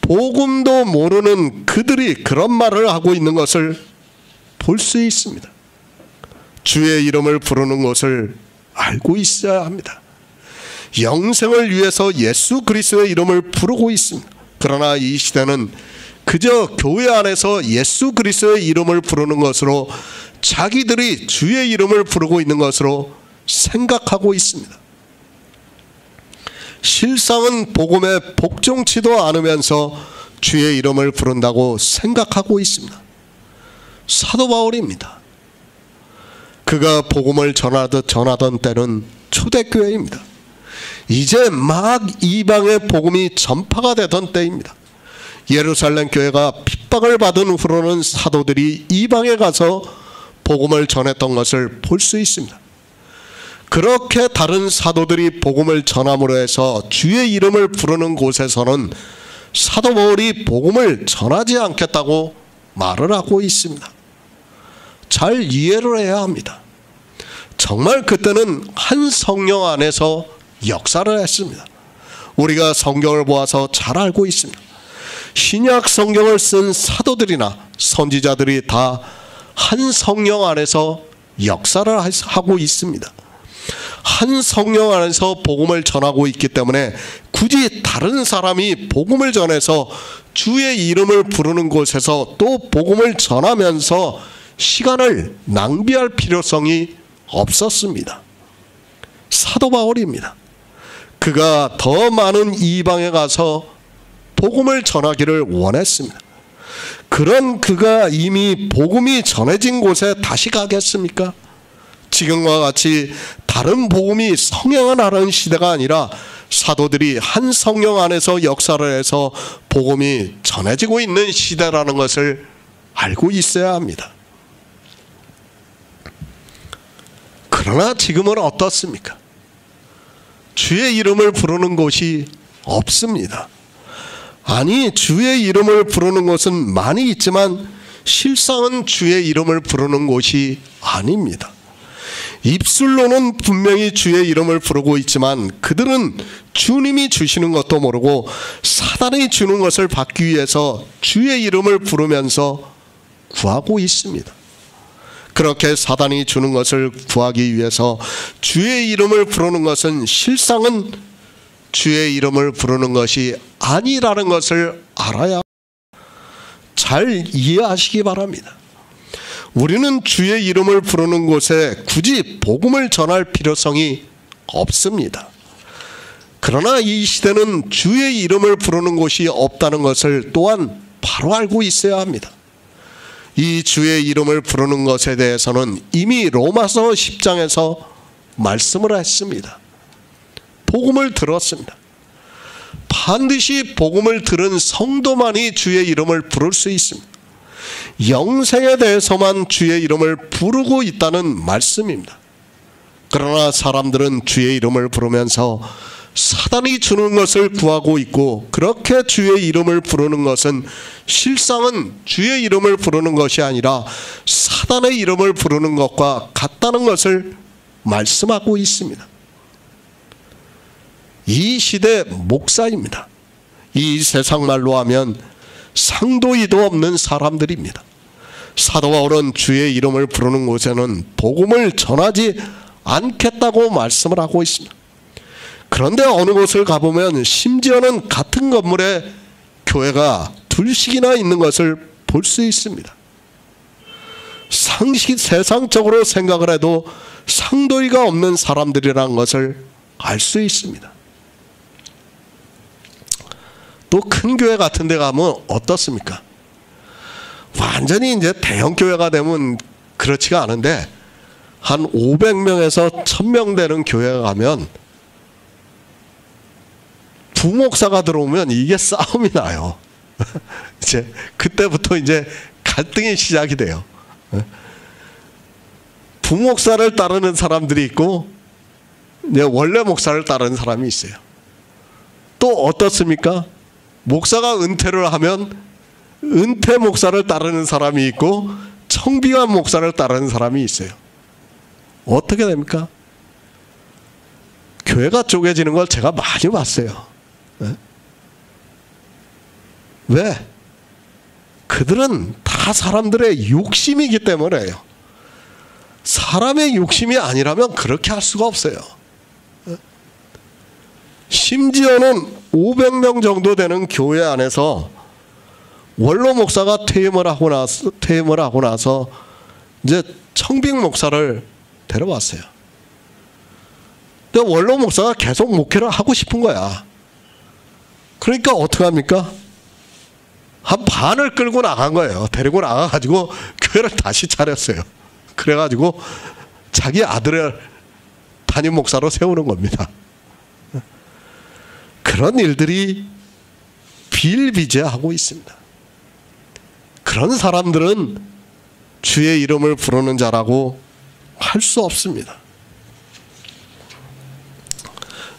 복음도 모르는 그들이 그런 말을 하고 있는 것을 볼 수 있습니다. 주의 이름을 부르는 것을 알고 있어야 합니다. 영생을 위해서 예수 그리스도의 이름을 부르고 있습니다. 그러나 이 시대는 그저 교회 안에서 예수 그리스도의 이름을 부르는 것으로 자기들이 주의 이름을 부르고 있는 것으로 생각하고 있습니다. 실상은 복음에 복종치도 않으면서 주의 이름을 부른다고 생각하고 있습니다. 사도 바울입니다. 그가 복음을 전하던 때는 초대교회입니다. 이제 막 이방의 복음이 전파가 되던 때입니다. 예루살렘 교회가 핍박을 받은 후로는 사도들이 이방에 가서 복음을 전했던 것을 볼 수 있습니다. 그렇게 다른 사도들이 복음을 전함으로 해서 주의 이름을 부르는 곳에서는 사도 바울이 복음을 전하지 않겠다고 말을 하고 있습니다. 잘 이해를 해야 합니다. 정말 그때는 한 성령 안에서 역사를 했습니다. 우리가 성경을 보아서 잘 알고 있습니다. 신약 성경을 쓴 사도들이나 선지자들이 다 한 성령 안에서 역사를 하고 있습니다. 한 성령 안에서 복음을 전하고 있기 때문에 굳이 다른 사람이 복음을 전해서 주의 이름을 부르는 곳에서 또 복음을 전하면서 시간을 낭비할 필요성이 없었습니다. 사도 바울입니다. 그가 더 많은 이방에 가서 복음을 전하기를 원했습니다. 그런 그가 이미 복음이 전해진 곳에 다시 가겠습니까? 지금과 같이 다른 복음이 성행을 하는 시대가 아니라 사도들이 한 성령 안에서 역사를 해서 복음이 전해지고 있는 시대라는 것을 알고 있어야 합니다. 그러나 지금은 어떻습니까? 주의 이름을 부르는 곳이 없습니다. 아니, 주의 이름을 부르는 곳은 많이 있지만 실상은 주의 이름을 부르는 곳이 아닙니다. 입술로는 분명히 주의 이름을 부르고 있지만 그들은 주님이 주시는 것도 모르고 사단이 주는 것을 받기 위해서 주의 이름을 부르면서 구하고 있습니다. 그렇게 사단이 주는 것을 구하기 위해서 주의 이름을 부르는 것은 실상은 주의 이름을 부르는 것이 아니라는 것을 알아야 잘 이해하시기 바랍니다. 우리는 주의 이름을 부르는 곳에 굳이 복음을 전할 필요성이 없습니다. 그러나 이 시대는 주의 이름을 부르는 곳이 없다는 것을 또한 바로 알고 있어야 합니다. 이 주의 이름을 부르는 것에 대해서는 이미 로마서 10장에서 말씀을 했습니다. 복음을 들었습니다. 반드시 복음을 들은 성도만이 주의 이름을 부를 수 있습니다. 영생에 대해서만 주의 이름을 부르고 있다는 말씀입니다. 그러나 사람들은 주의 이름을 부르면서 사단이 주는 것을 구하고 있고, 그렇게 주의 이름을 부르는 것은 실상은 주의 이름을 부르는 것이 아니라 사단의 이름을 부르는 것과 같다는 것을 말씀하고 있습니다. 이 시대 목사입니다. 이 세상 말로 하면 상도이도 없는 사람들입니다. 사도 바울은 주의 이름을 부르는 곳에는 복음을 전하지 않겠다고 말씀을 하고 있습니다. 그런데 어느 곳을 가보면 심지어는 같은 건물에 교회가 둘씩이나 있는 것을 볼 수 있습니다. 세상적으로 생각을 해도 상도이가 없는 사람들이라는 것을 알 수 있습니다. 또 큰 교회 같은 데 가면 어떻습니까? 완전히 이제 대형 교회가 되면 그렇지가 않은데 한 500명에서 1000명 되는 교회가 가면 부목사가 들어오면 이게 싸움이 나요. 이제 그때부터 이제 갈등이 시작이 돼요. 부목사를 따르는 사람들이 있고 이제 원래 목사를 따르는 사람이 있어요. 또 어떻습니까? 목사가 은퇴를 하면 은퇴 목사를 따르는 사람이 있고 청빙한 목사를 따르는 사람이 있어요. 어떻게 됩니까? 교회가 쪼개지는 걸 제가 많이 봤어요. 왜? 그들은 다 사람들의 욕심이기 때문에요. 사람의 욕심이 아니라면 그렇게 할 수가 없어요. 심지어는 500명 정도 되는 교회 안에서 원로 목사가 퇴임을 하고 나서 이제 청빙 목사를 데려왔어요. 근데 원로 목사가 계속 목회를 하고 싶은 거야. 그러니까 어떻게 합니까? 한 반을 끌고 나간 거예요. 데리고 나가가지고 교회를 다시 차렸어요. 그래가지고 자기 아들을 담임 목사로 세우는 겁니다. 그런 일들이 비일비재하고 있습니다. 그런 사람들은 주의 이름을 부르는 자라고 할 수 없습니다.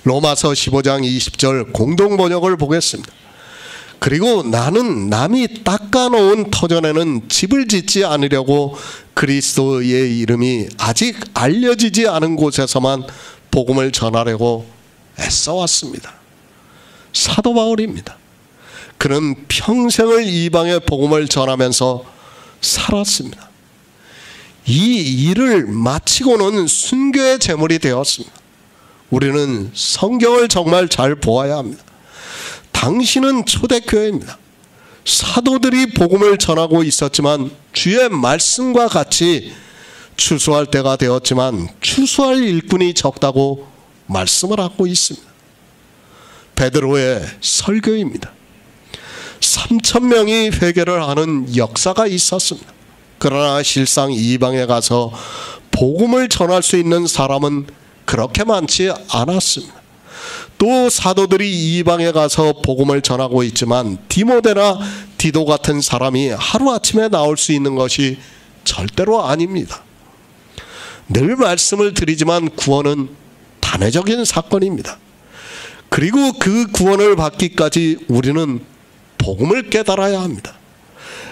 로마서 15장 20절 공동번역을 보겠습니다. 그리고 나는 남이 닦아놓은 터전에는 집을 짓지 않으려고 그리스도의 이름이 아직 알려지지 않은 곳에서만 복음을 전하려고 애써왔습니다. 사도 바울입니다. 그는 평생을 이방의 복음을 전하면서 살았습니다. 이 일을 마치고는 순교의 제물이 되었습니다. 우리는 성경을 정말 잘 보아야 합니다. 당신은 초대교회입니다. 사도들이 복음을 전하고 있었지만 주의 말씀과 같이 추수할 때가 되었지만 추수할 일꾼이 적다고 말씀을 하고 있습니다. 베드로의 설교입니다. 3000명이 회개를 하는 역사가 있었습니다. 그러나 실상 이방에 가서 복음을 전할 수 있는 사람은 그렇게 많지 않았습니다. 또 사도들이 이방에 가서 복음을 전하고 있지만 디모데나 디도 같은 사람이 하루아침에 나올 수 있는 것이 절대로 아닙니다. 늘 말씀을 드리지만 구원은 단회적인 사건입니다. 그리고 그 구원을 받기까지 우리는 복음을 깨달아야 합니다.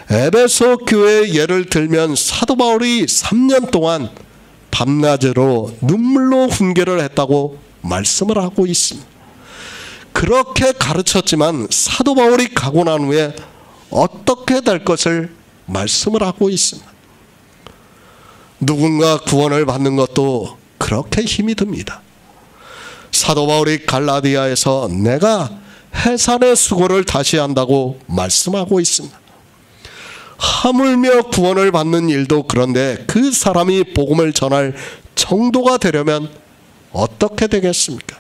에베소 교회의 예를 들면 사도 바울이 3년 동안 밤낮으로 눈물로 훈계를 했다고 말씀을 하고 있습니다. 그렇게 가르쳤지만 사도 바울이 가고 난 후에 어떻게 될 것을 말씀을 하고 있습니다. 누군가 구원을 받는 것도 그렇게 힘이 듭니다. 사도 바울이 갈라디아에서 내가 해산의 수고를 다시 한다고 말씀하고 있습니다. 하물며 구원을 받는 일도 그런데 그 사람이 복음을 전할 정도가 되려면 어떻게 되겠습니까?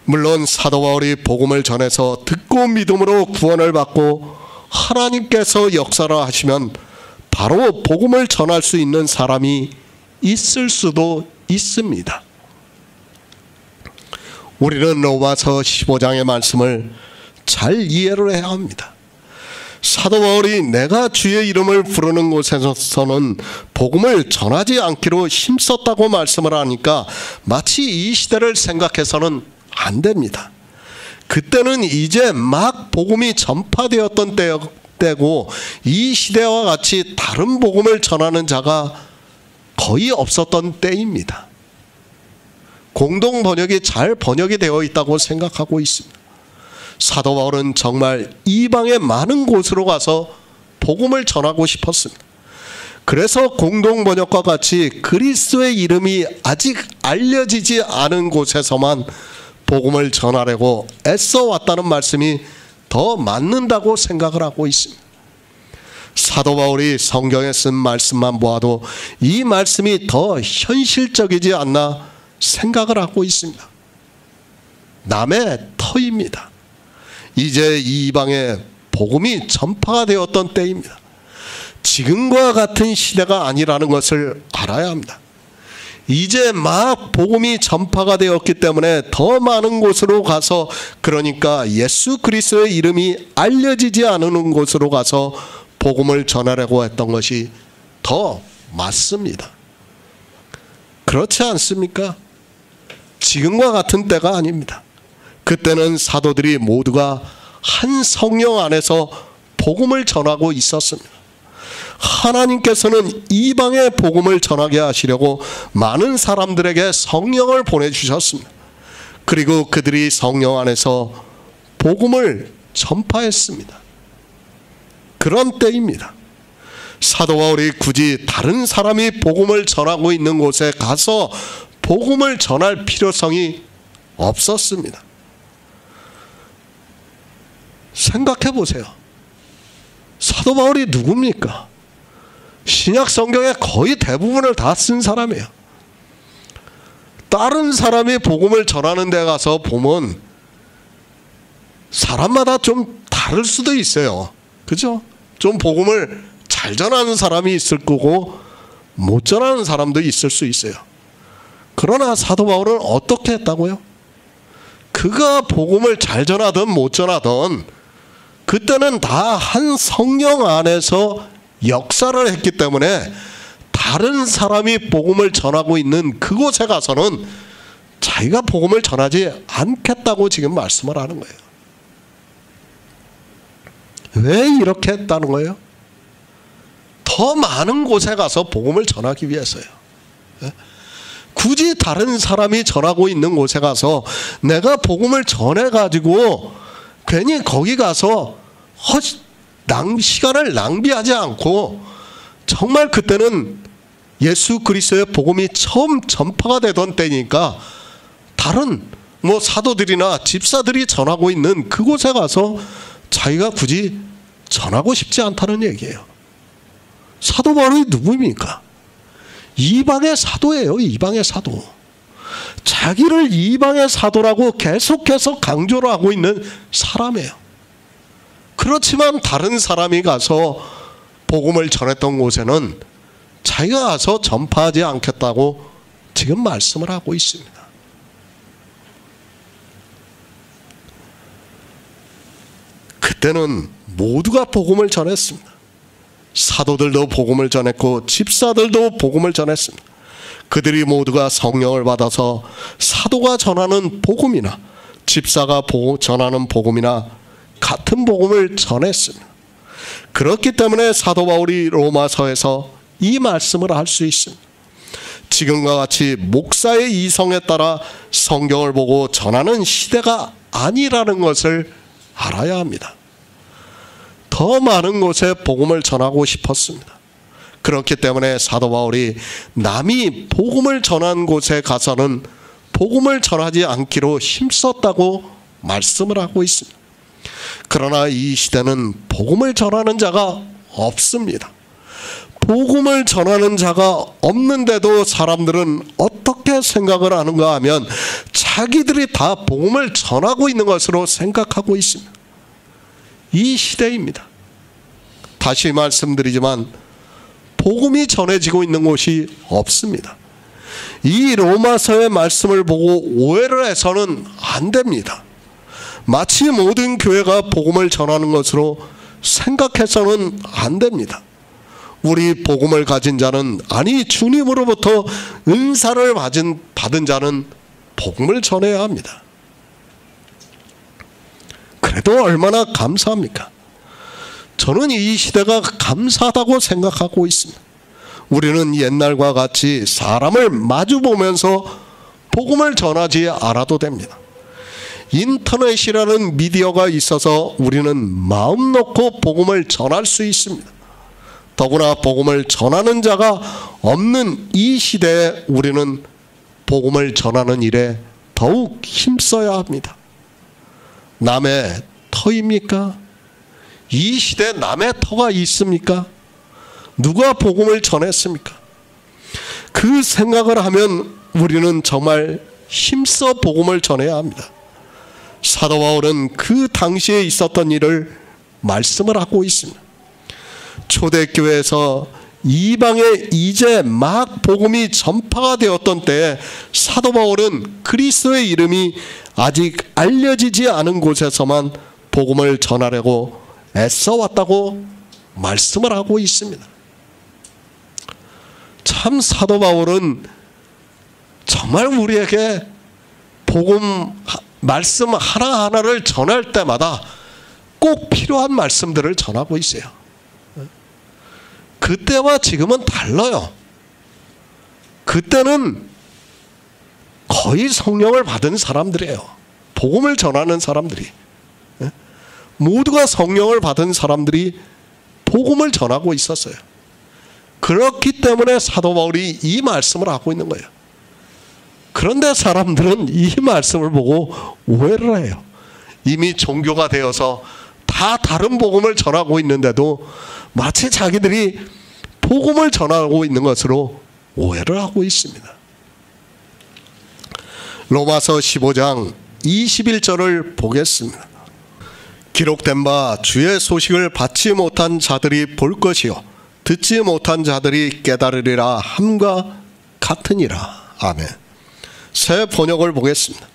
물론 사도 바울이 복음을 전해서 듣고 믿음으로 구원을 받고 하나님께서 역사를 하시면 바로 복음을 전할 수 있는 사람이 있을 수도 있습니다. 우리는 로마서 15장의 말씀을 잘 이해를 해야 합니다. 사도 바울이 내가 주의 이름을 부르는 곳에서는 복음을 전하지 않기로 힘썼다고 말씀을 하니까 마치 이 시대를 생각해서는 안 됩니다. 그때는 이제 막 복음이 전파되었던 때고 이 시대와 같이 다른 복음을 전하는 자가 거의 없었던 때입니다. 공동 번역이 잘 번역이 되어 있다고 생각하고 있습니다. 사도 바울은 정말 이방의 많은 곳으로 가서 복음을 전하고 싶었습니다. 그래서 공동 번역과 같이 그리스도의 이름이 아직 알려지지 않은 곳에서만 복음을 전하려고 애써 왔다는 말씀이 더 맞는다고 생각을 하고 있습니다. 사도 바울이 성경에 쓴 말씀만 보아도 이 말씀이 더 현실적이지 않나 생각을 하고 있습니다. 남의 터입니다. 이제 이방에 복음이 전파가 되었던 때입니다. 지금과 같은 시대가 아니라는 것을 알아야 합니다. 이제 막 복음이 전파가 되었기 때문에 더 많은 곳으로 가서, 그러니까 예수 그리스도의 이름이 알려지지 않은 곳으로 가서 복음을 전하려고 했던 것이 더 맞습니다. 그렇지 않습니까? 지금과 같은 때가 아닙니다. 그때는 사도들이 모두가 한 성령 안에서 복음을 전하고 있었습니다. 하나님께서는 이방의 복음을 전하게 하시려고 많은 사람들에게 성령을 보내주셨습니다. 그리고 그들이 성령 안에서 복음을 전파했습니다. 그런 때입니다. 사도 바울이 굳이 다른 사람이 복음을 전하고 있는 곳에 가서 복음을 전할 필요성이 없었습니다. 생각해 보세요. 사도 바울이 누굽니까? 신약 성경의 거의 대부분을 다 쓴 사람이에요. 다른 사람이 복음을 전하는 데 가서 보면 사람마다 좀 다를 수도 있어요. 그죠? 좀 복음을 잘 전하는 사람이 있을 거고 못 전하는 사람도 있을 수 있어요. 그러나 사도 바울은 어떻게 했다고요? 그가 복음을 잘 전하든 못 전하든 그때는 다 한 성령 안에서 역사를 했기 때문에 다른 사람이 복음을 전하고 있는 그곳에 가서는 자기가 복음을 전하지 않겠다고 지금 말씀을 하는 거예요. 왜 이렇게 했다는 거예요? 더 많은 곳에 가서 복음을 전하기 위해서요. 굳이 다른 사람이 전하고 있는 곳에 가서 내가 복음을 전해가지고 괜히 거기 가서 시간을 낭비하지 않고, 정말 그때는 예수 그리스도의 복음이 처음 전파가 되던 때니까 다른 사도들이나 집사들이 전하고 있는 그곳에 가서 자기가 굳이 전하고 싶지 않다는 얘기예요. 사도 바울이 누구입니까? 이방의 사도예요. 이방의 사도. 자기를 이방의 사도라고 계속해서 강조를 하고 있는 사람이에요. 그렇지만 다른 사람이 가서 복음을 전했던 곳에는 자기가 가서 전파하지 않겠다고 지금 말씀을 하고 있습니다. 그때는 모두가 복음을 전했습니다. 사도들도 복음을 전했고 집사들도 복음을 전했습니다. 그들이 모두가 성령을 받아서 사도가 전하는 복음이나 집사가 전하는 복음이나 같은 복음을 전했습니다. 그렇기 때문에 사도 바울이 로마서에서 이 말씀을 할 수 있습니다. 지금과 같이 목사의 이성에 따라 성경을 보고 전하는 시대가 아니라는 것을 알아야 합니다. 더 많은 곳에 복음을 전하고 싶었습니다. 그렇기 때문에 사도 바울이 남이 복음을 전한 곳에 가서는 복음을 전하지 않기로 힘썼다고 말씀을 하고 있습니다. 그러나 이 시대는 복음을 전하는 자가 없습니다. 복음을 전하는 자가 없는데도 사람들은 어떻게 생각을 하는가 하면 자기들이 다 복음을 전하고 있는 것으로 생각하고 있습니다. 이 시대입니다. 다시 말씀드리지만 복음이 전해지고 있는 곳이 없습니다. 이 로마서의 말씀을 보고 오해를 해서는 안 됩니다. 마치 모든 교회가 복음을 전하는 것으로 생각해서는 안 됩니다. 우리 복음을 가진 자는, 아니 주님으로부터 은사를 받은 자는 복음을 전해야 합니다. 그래도 얼마나 감사합니까? 저는 이 시대가 감사하다고 생각하고 있습니다. 우리는 옛날과 같이 사람을 마주보면서 복음을 전하지 않아도 됩니다. 인터넷이라는 미디어가 있어서 우리는 마음 놓고 복음을 전할 수 있습니다. 더구나 복음을 전하는 자가 없는 이 시대에 우리는 복음을 전하는 일에 더욱 힘써야 합니다. 남의 터입니까? 이 시대에 남의 터가 있습니까? 누가 복음을 전했습니까? 그 생각을 하면 우리는 정말 힘써 복음을 전해야 합니다. 사도 바울은 그 당시에 있었던 일을 말씀을 하고 있습니다. 초대교회에서 이방에 이제 막 복음이 전파가 되었던 때에 사도 바울은 그리스도의 이름이 아직 알려지지 않은 곳에서만 복음을 전하려고 애써왔다고 말씀을 하고 있습니다. 참 사도 바울은 정말 우리에게 복음 말씀 하나하나를 전할 때마다 꼭 필요한 말씀들을 전하고 있어요. 그때와 지금은 달라요. 그때는 거의 성령을 받은 사람들이에요. 복음을 전하는 사람들이. 모두가 성령을 받은 사람들이 복음을 전하고 있었어요. 그렇기 때문에 사도 바울이 이 말씀을 하고 있는 거예요. 그런데 사람들은 이 말씀을 보고 오해를 해요. 이미 종교가 되어서 다 다른 복음을 전하고 있는데도 마치 자기들이 복음을 전하고 있는 것으로 오해를 하고 있습니다. 로마서 15장 21절을 보겠습니다. 기록된 바 주의 소식을 받지 못한 자들이 볼 것이요 듣지 못한 자들이 깨달으리라 함과 같으니라. 아멘. 새 번역을 보겠습니다.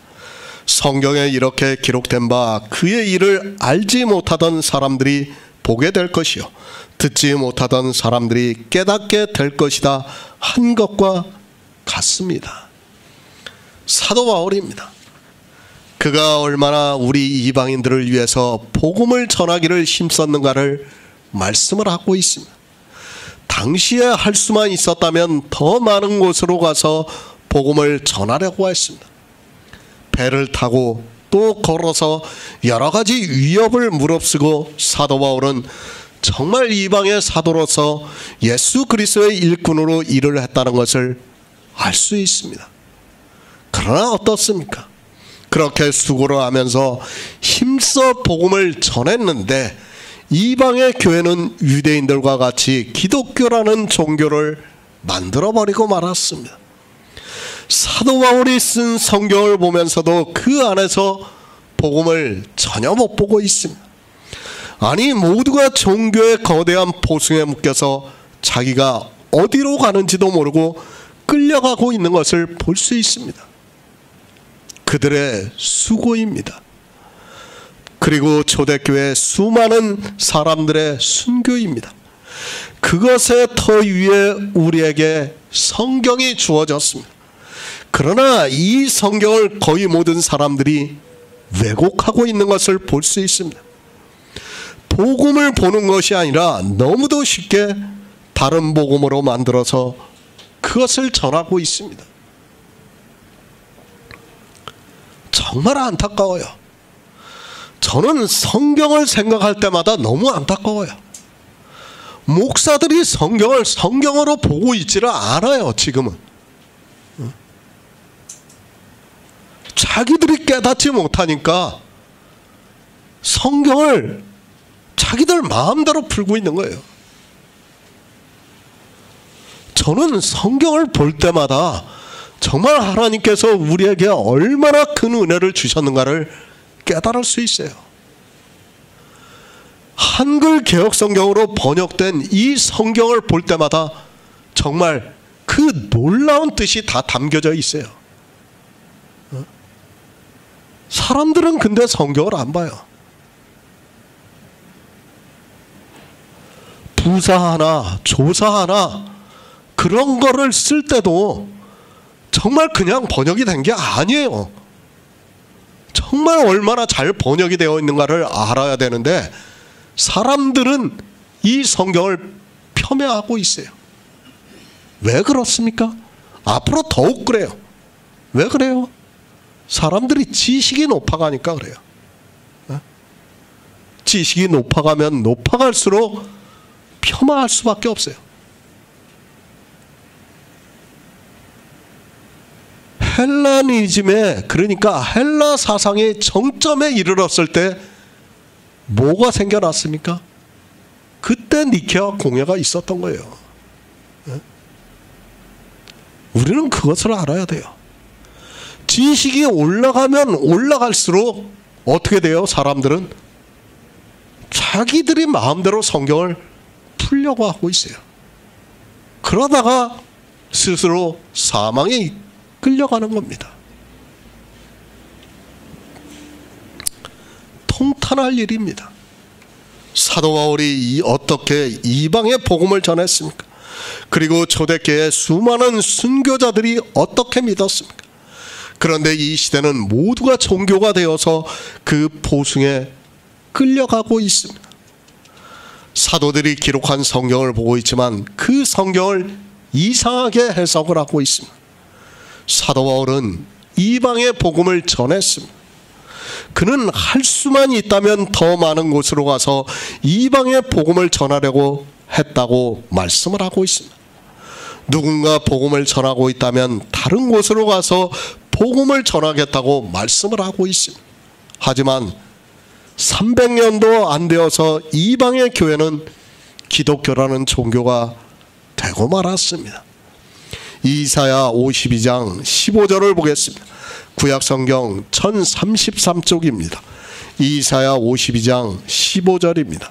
성경에 이렇게 기록된 바 그의 일을 알지 못하던 사람들이 보게 될 것이요 듣지 못하던 사람들이 깨닫게 될 것이다 한 것과 같습니다. 사도 바울입니다. 그가 얼마나 우리 이방인들을 위해서 복음을 전하기를 힘썼는가를 말씀을 하고 있습니다. 당시에 할 수만 있었다면 더 많은 곳으로 가서 복음을 전하려고 했습니다. 배를 타고 또 걸어서 여러 가지 위협을 무릅쓰고 사도 바울은 정말 이방의 사도로서 예수 그리스도의 일꾼으로 일을 했다는 것을 알 수 있습니다. 그러나 어떻습니까? 그렇게 수고를 하면서 힘써 복음을 전했는데 이방의 교회는 유대인들과 같이 기독교라는 종교를 만들어버리고 말았습니다. 사도 바울이 쓴 성경을 보면서도 그 안에서 복음을 전혀 못 보고 있습니다. 아니 모두가 종교의 거대한 보승에 묶여서 자기가 어디로 가는지도 모르고 끌려가고 있는 것을 볼 수 있습니다. 그들의 수고입니다. 그리고 초대교회 수많은 사람들의 순교입니다. 그것의 터 위에 우리에게 성경이 주어졌습니다. 그러나 이 성경을 거의 모든 사람들이 왜곡하고 있는 것을 볼 수 있습니다. 복음을 보는 것이 아니라 너무도 쉽게 다른 복음으로 만들어서 그것을 전하고 있습니다. 정말 안타까워요. 저는 성경을 생각할 때마다 너무 안타까워요. 목사들이 성경을 성경으로 보고 있지를 않아요. 지금은 자기들이 깨닫지 못하니까 성경을 자기들 마음대로 풀고 있는 거예요. 저는 성경을 볼 때마다 정말 하나님께서 우리에게 얼마나 큰 은혜를 주셨는가를 깨달을 수 있어요. 한글 개혁 성경으로 번역된 이 성경을 볼 때마다 정말 그 놀라운 뜻이 다 담겨져 있어요. 사람들은 근데 성경을 안 봐요. 부사 하나, 조사 하나 그런 거를 쓸 때도 정말 그냥 번역이 된 게 아니에요. 정말 얼마나 잘 번역이 되어 있는가를 알아야 되는데 사람들은 이 성경을 폄훼하고 있어요. 왜 그렇습니까? 앞으로 더욱 그래요. 왜 그래요? 사람들이 지식이 높아가니까 그래요. 지식이 높아가면 높아갈수록 폄하할 수밖에 없어요. 헬라니즘에, 그러니까 헬라 사상의 정점에 이르렀을 때 뭐가 생겨났습니까? 그때 니케아 공회가 있었던 거예요. 우리는 그것을 알아야 돼요. 지식이 올라가면 올라갈수록 어떻게 돼요? 사람들은 자기들이 마음대로 성경을 풀려고 하고 있어요. 그러다가 스스로 사망에 끌려가는 겁니다. 통탄할 일입니다. 사도 바울이 어떻게 이방의 복음을 전했습니까? 그리고 초대교회의 수많은 순교자들이 어떻게 믿었습니까? 그런데 이 시대는 모두가 종교가 되어서 그 보숭에 끌려가고 있습니다. 사도들이 기록한 성경을 보고 있지만 그 성경을 이상하게 해석을 하고 있습니다. 사도 바울은 이방의 복음을 전했습니다. 그는 할 수만 있다면 더 많은 곳으로 가서 이방의 복음을 전하려고 했다고 말씀을 하고 있습니다. 누군가 복음을 전하고 있다면 다른 곳으로 가서 복음을 전하겠다고 말씀을 하고 있습니다. 하지만 300년도 안 되어서 이방의 교회는 기독교라는 종교가 되고 말았습니다. 이사야 52장 15절을 보겠습니다. 구약성경 1033쪽입니다. 이사야 52장 15절입니다.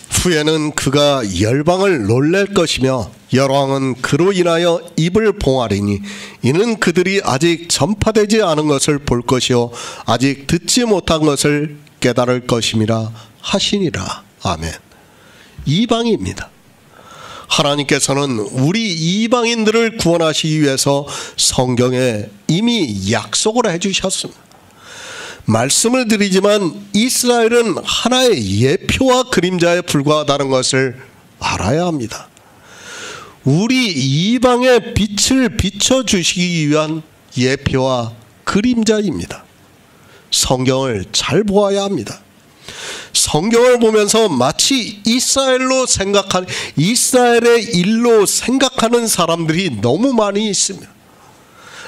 후에는 그가 열방을 놀랄 것이며 열왕은 그로 인하여 입을 봉하리니 이는 그들이 아직 전파되지 않은 것을 볼 것이요 아직 듣지 못한 것을 깨달을 것임이라 하시니라. 아멘. 이방입니다. 하나님께서는 우리 이방인들을 구원하시기 위해서 성경에 이미 약속을 해주셨습니다. 말씀을 드리지만 이스라엘은 하나의 예표와 그림자에 불과하다는 것을 알아야 합니다. 우리 이방의 빛을 비춰주시기 위한 예표와 그림자입니다. 성경을 잘 보아야 합니다. 성경을 보면서 마치 이스라엘의 일로 생각하는 사람들이 너무 많이 있습니다.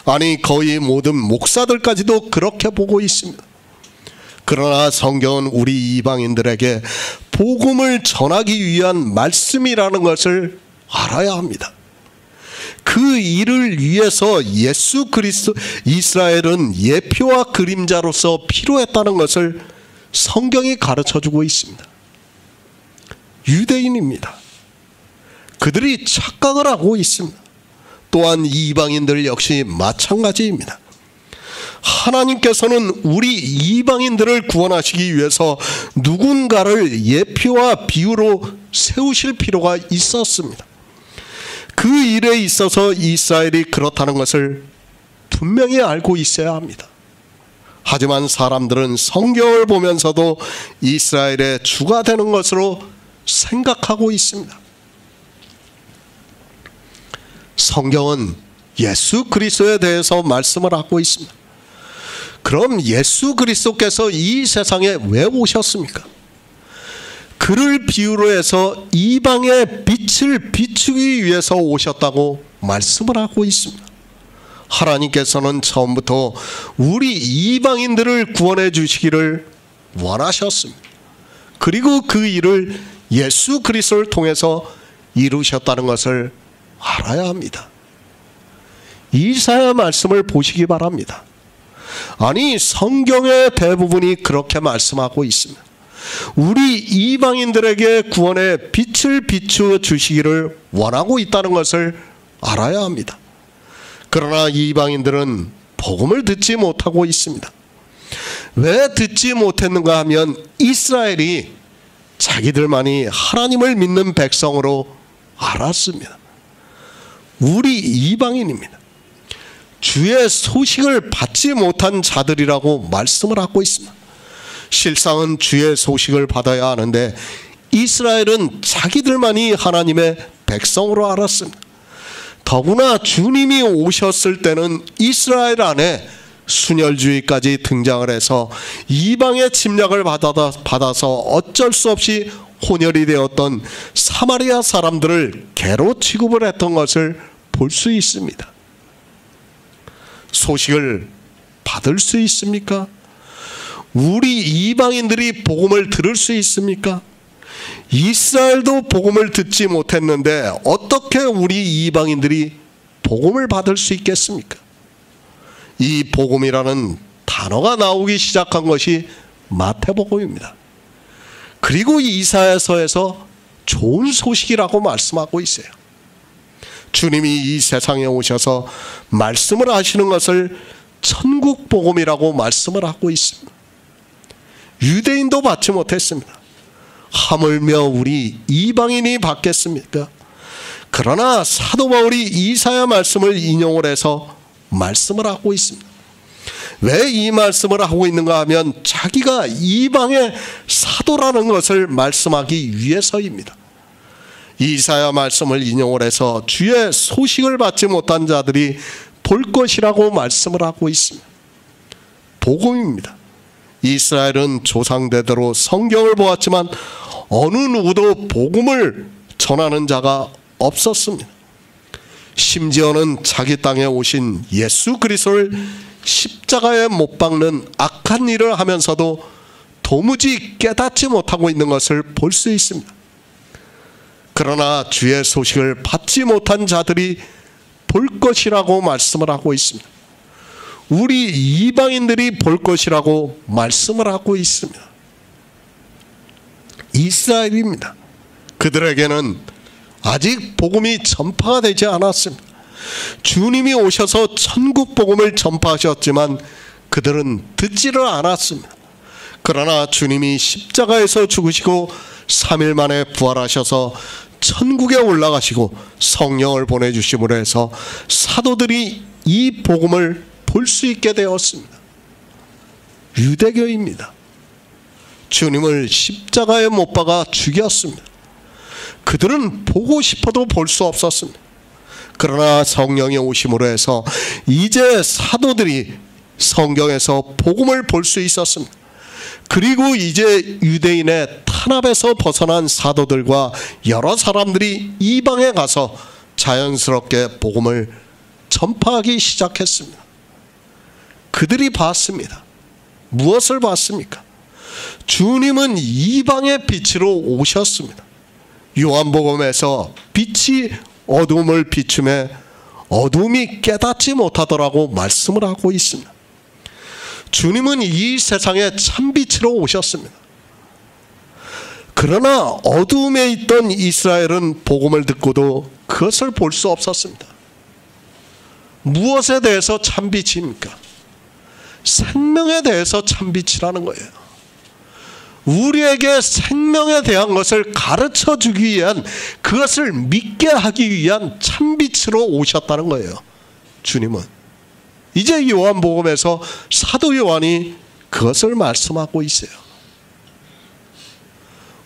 아니 거의 모든 목사들까지도 그렇게 보고 있습니다. 그러나 성경은 우리 이방인들에게 복음을 전하기 위한 말씀이라는 것을 알아야 합니다. 그 일을 위해서 예수 그리스도 이스라엘은 예표와 그림자로서 필요했다는 것을 성경이 가르쳐주고 있습니다. 유대인입니다. 그들이 착각을 하고 있습니다. 또한 이방인들 역시 마찬가지입니다. 하나님께서는 우리 이방인들을 구원하시기 위해서 누군가를 예표와 비유로 세우실 필요가 있었습니다. 그 일에 있어서 이스라엘이 그렇다는 것을 분명히 알고 있어야 합니다. 하지만 사람들은 성경을 보면서도 이스라엘의 주가 되는 것으로 생각하고 있습니다. 성경은 예수 그리스도에 대해서 말씀을 하고 있습니다. 그럼 예수 그리스도께서 이 세상에 왜 오셨습니까? 그를 비유로 해서 이방의 빛을 비추기 위해서 오셨다고 말씀을 하고 있습니다. 하나님께서는 처음부터 우리 이방인들을 구원해 주시기를 원하셨습니다. 그리고 그 일을 예수 그리스도를 통해서 이루셨다는 것을 알아야 합니다. 이사야 말씀을 보시기 바랍니다. 아니, 성경의 대부분이 그렇게 말씀하고 있습니다. 우리 이방인들에게 구원의 빛을 비추어 주시기를 원하고 있다는 것을 알아야 합니다. 그러나 이방인들은 복음을 듣지 못하고 있습니다. 왜 듣지 못했는가 하면 이스라엘이 자기들만이 하나님을 믿는 백성으로 알았습니다. 우리 이방인입니다. 주의 소식을 받지 못한 자들이라고 말씀을 하고 있습니다. 실상은 주의 소식을 받아야 하는데 이스라엘은 자기들만이 하나님의 백성으로 알았습니다. 더구나 주님이 오셨을 때는 이스라엘 안에 순혈주의까지 등장을 해서 이방의 침략을 받아서 어쩔 수 없이 혼혈이 되었던 사마리아 사람들을 개로 취급을 했던 것을 볼 수 있습니다. 소식을 받을 수 있습니까? 우리 이방인들이 복음을 들을 수 있습니까? 이스라엘도 복음을 듣지 못했는데 어떻게 우리 이방인들이 복음을 받을 수 있겠습니까? 이 복음이라는 단어가 나오기 시작한 것이 마태복음입니다. 그리고 이사야서에서 좋은 소식이라고 말씀하고 있어요. 주님이 이 세상에 오셔서 말씀을 하시는 것을 천국 복음이라고 말씀을 하고 있습니다. 유대인도 받지 못했습니다. 하물며 우리 이방인이 받겠습니까? 그러나 사도 바울이 이사야 말씀을 인용을 해서 말씀을 하고 있습니다. 왜 이 말씀을 하고 있는가 하면 자기가 이방의 사도라는 것을 말씀하기 위해서입니다. 이사야 말씀을 인용을 해서 주의 소식을 받지 못한 자들이 볼 것이라고 말씀을 하고 있습니다. 복음입니다. 이스라엘은 조상대대로 성경을 보았지만 어느 누구도 복음을 전하는 자가 없었습니다. 심지어는 자기 땅에 오신 예수 그리스도를 십자가에 못 박는 악한 일을 하면서도 도무지 깨닫지 못하고 있는 것을 볼 수 있습니다. 그러나 주의 소식을 받지 못한 자들이 볼 것이라고 말씀을 하고 있습니다. 우리 이방인들이 볼 것이라고 말씀을 하고 있습니다. 이스라엘입니다. 그들에게는 아직 복음이 전파가 되지 않았습니다. 주님이 오셔서 천국 복음을 전파하셨지만 그들은 듣지를 않았습니다. 그러나 주님이 십자가에서 죽으시고 3일 만에 부활하셔서 천국에 올라가시고 성령을 보내주심으로 해서 사도들이 이 복음을 볼 수 있게 되었습니다. 유대교입니다. 주님을 십자가에 못 박아 죽였습니다. 그들은 보고 싶어도 볼 수 없었습니다. 그러나 성령이 오심으로 해서 이제 사도들이 성경에서 복음을 볼 수 있었습니다. 그리고 이제 유대인의 탄압에서 벗어난 사도들과 여러 사람들이 이방에 가서 자연스럽게 복음을 전파하기 시작했습니다. 그들이 봤습니다. 무엇을 봤습니까? 주님은 이방의 빛으로 오셨습니다. 요한복음에서 빛이 어둠을 비추매 어둠이 깨닫지 못하더라고 말씀을 하고 있습니다. 주님은 이 세상에 참빛으로 오셨습니다. 그러나 어둠에 있던 이스라엘은 복음을 듣고도 그것을 볼 수 없었습니다. 무엇에 대해서 참빛입니까? 생명에 대해서 참빛이라는 거예요. 우리에게 생명에 대한 것을 가르쳐 주기 위한, 그것을 믿게 하기 위한 참빛으로 오셨다는 거예요. 주님은. 이제 요한복음에서 사도 요한이 그것을 말씀하고 있어요.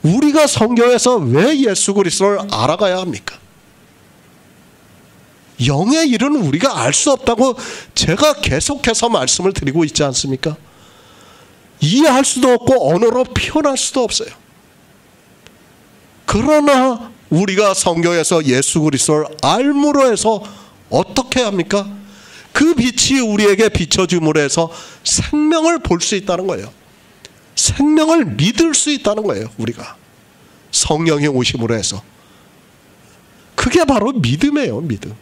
우리가 성경에서 왜 예수 그리스도를 알아가야 합니까? 영의 일은 우리가 알 수 없다고 제가 계속해서 말씀을 드리고 있지 않습니까? 이해할 수도 없고 언어로 표현할 수도 없어요. 그러나 우리가 성경에서 예수 그리스도를 알므로 해서 어떻게 합니까? 그 빛이 우리에게 비춰줌으로 해서 생명을 볼 수 있다는 거예요. 생명을 믿을 수 있다는 거예요. 우리가 성령의 오심으로 해서. 그게 바로 믿음이에요. 믿음.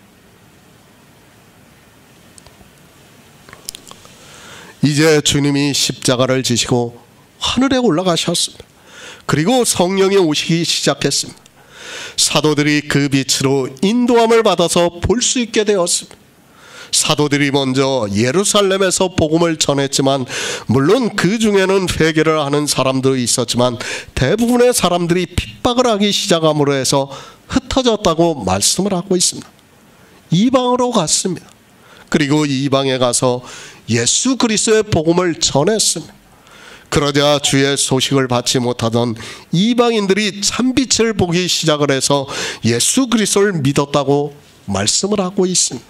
이제 주님이 십자가를 지시고 하늘에 올라가셨습니다. 그리고 성령이 오시기 시작했습니다. 사도들이 그 빛으로 인도함을 받아서 볼 수 있게 되었습니다. 사도들이 먼저 예루살렘에서 복음을 전했지만, 물론 그 중에는 회개를 하는 사람도 있었지만 대부분의 사람들이 핍박을 하기 시작함으로 해서 흩어졌다고 말씀을 하고 있습니다. 이방으로 갔습니다. 그리고 이방에 가서 예수 그리스도의 복음을 전했습니다. 그러자 주의 소식을 받지 못하던 이방인들이 참빛을 보기 시작을 해서 예수 그리스도를 믿었다고 말씀을 하고 있습니다.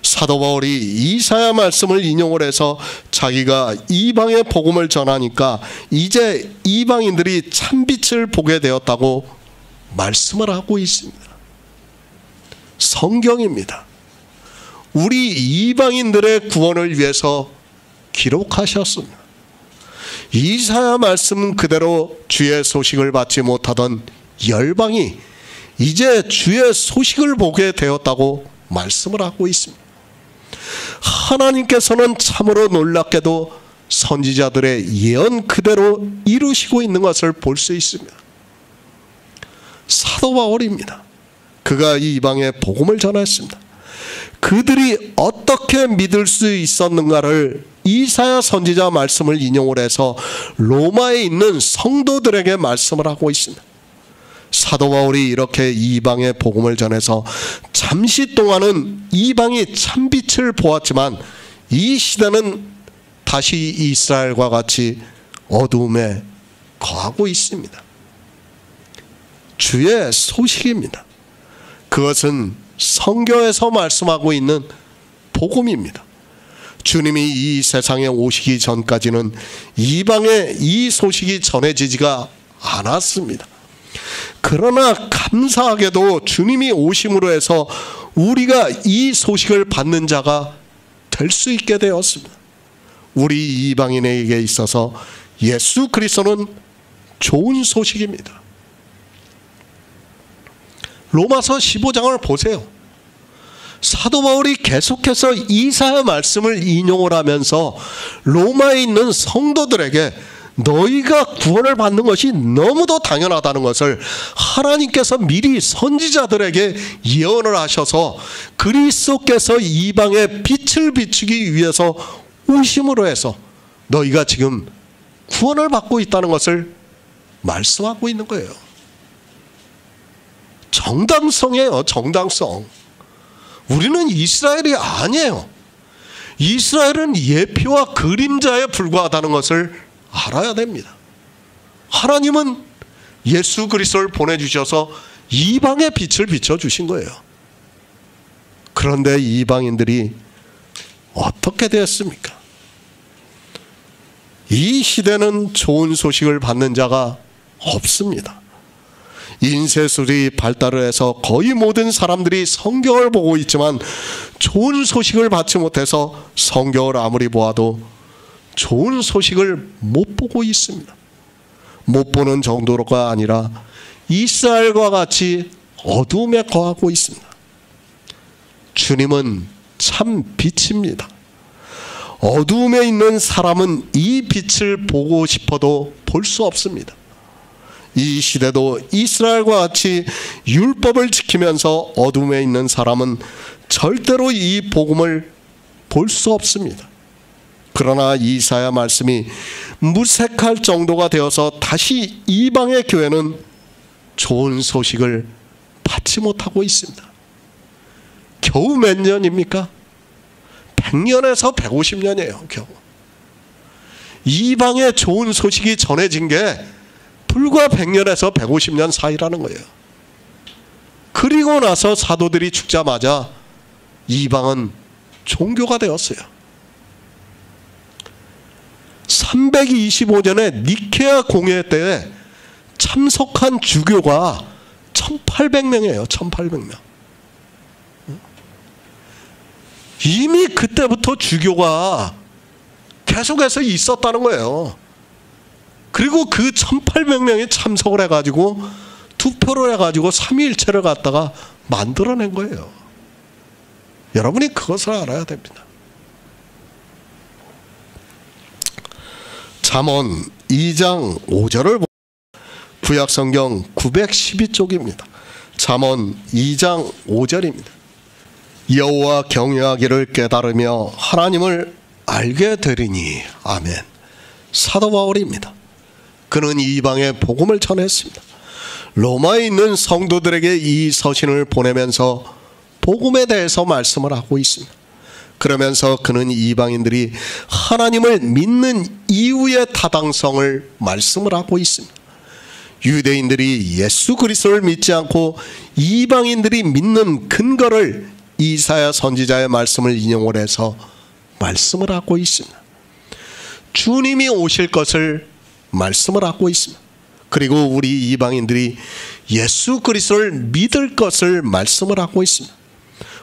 사도 바울이 이사야 말씀을 인용을 해서 자기가 이방의 복음을 전하니까 이제 이방인들이 참빛을 보게 되었다고 말씀을 하고 있습니다. 성경입니다. 우리 이방인들의 구원을 위해서 기록하셨습니다. 이사야 말씀 그대로 주의 소식을 받지 못하던 열방이 이제 주의 소식을 보게 되었다고 말씀을 하고 있습니다. 하나님께서는 참으로 놀랍게도 선지자들의 예언 그대로 이루시고 있는 것을 볼 수 있습니다. 사도 바울입니다. 그가 이방에 복음을 전했습니다. 그들이 어떻게 믿을 수 있었는가를 이사야 선지자 말씀을 인용을 해서 로마에 있는 성도들에게 말씀을 하고 있습니다. 사도 바울이 이렇게 이방의 복음을 전해서 잠시 동안은 이방이 참빛을 보았지만 이 시대는 다시 이스라엘과 같이 어두움에 거하고 있습니다. 주의 소식입니다. 그것은 성경에서 말씀하고 있는 복음입니다. 주님이 이 세상에 오시기 전까지는 이방에 이 소식이 전해지지가 않았습니다. 그러나 감사하게도 주님이 오심으로 해서 우리가 이 소식을 받는 자가 될 수 있게 되었습니다. 우리 이방인에게 있어서 예수 그리스도는 좋은 소식입니다. 로마서 15장을 보세요. 사도 바울이 계속해서 이사야 말씀을 인용을 하면서 로마에 있는 성도들에게 너희가 구원을 받는 것이 너무도 당연하다는 것을 하나님께서 미리 선지자들에게 예언을 하셔서 그리스도께서 이방에 빛을 비추기 위해서 오심으로 해서 너희가 지금 구원을 받고 있다는 것을 말씀하고 있는 거예요. 정당성이에요. 정당성. 우리는 이스라엘이 아니에요. 이스라엘은 예표와 그림자에 불과하다는 것을 알아야 됩니다. 하나님은 예수 그리스도를 보내주셔서 이방의 빛을 비춰주신 거예요. 그런데 이방인들이 어떻게 되었습니까? 이 시대는 좋은 소식을 받는 자가 없습니다. 인쇄술이 발달을 해서 거의 모든 사람들이 성경을 보고 있지만 좋은 소식을 받지 못해서 성경을 아무리 보아도 좋은 소식을 못 보고 있습니다. 못 보는 정도가 아니라 이스라엘과 같이 어두움에 거하고 있습니다. 주님은 참 빛입니다. 어두움에 있는 사람은 이 빛을 보고 싶어도 볼 수 없습니다. 이 시대도 이스라엘과 같이 율법을 지키면서 어둠에 있는 사람은 절대로 이 복음을 볼 수 없습니다. 그러나 이사야 말씀이 무색할 정도가 되어서 다시 이방의 교회는 좋은 소식을 받지 못하고 있습니다. 겨우 몇 년입니까? 100년에서 150년이에요. 겨우. 이방의 좋은 소식이 전해진 게 불과 100년에서 150년 사이라는 거예요. 그리고 나서 사도들이 죽자마자 이방은 종교가 되었어요. 325년에 니케아 공회 때 참석한 주교가 1800명이에요. 1800명. 이미 그때부터 주교가 계속해서 있었다는 거예요. 그리고 그 1800명이 참석을 해가지고 투표를 해가지고 삼위일체를 갖다가 만들어낸 거예요. 여러분이 그것을 알아야 됩니다. 잠언 2장 5절을 구약성경 912쪽입니다. 잠언 2장 5절입니다. 여호와 경외하기를 깨달으며 하나님을 알게 되리니. 아멘. 사도 바울입니다. 그는 이방의 복음을 전했습니다. 로마에 있는 성도들에게 이 서신을 보내면서 복음에 대해서 말씀을 하고 있습니다. 그러면서 그는 이방인들이 하나님을 믿는 이유의 타당성을 말씀을 하고 있습니다. 유대인들이 예수 그리스도를 믿지 않고 이방인들이 믿는 근거를 이사야 선지자의 말씀을 인용을 해서 말씀을 하고 있습니다. 주님이 오실 것을 말씀을 하고 있습니다. 그리고 우리 이방인들이 예수 그리스도를 믿을 것을 말씀을 하고 있습니다.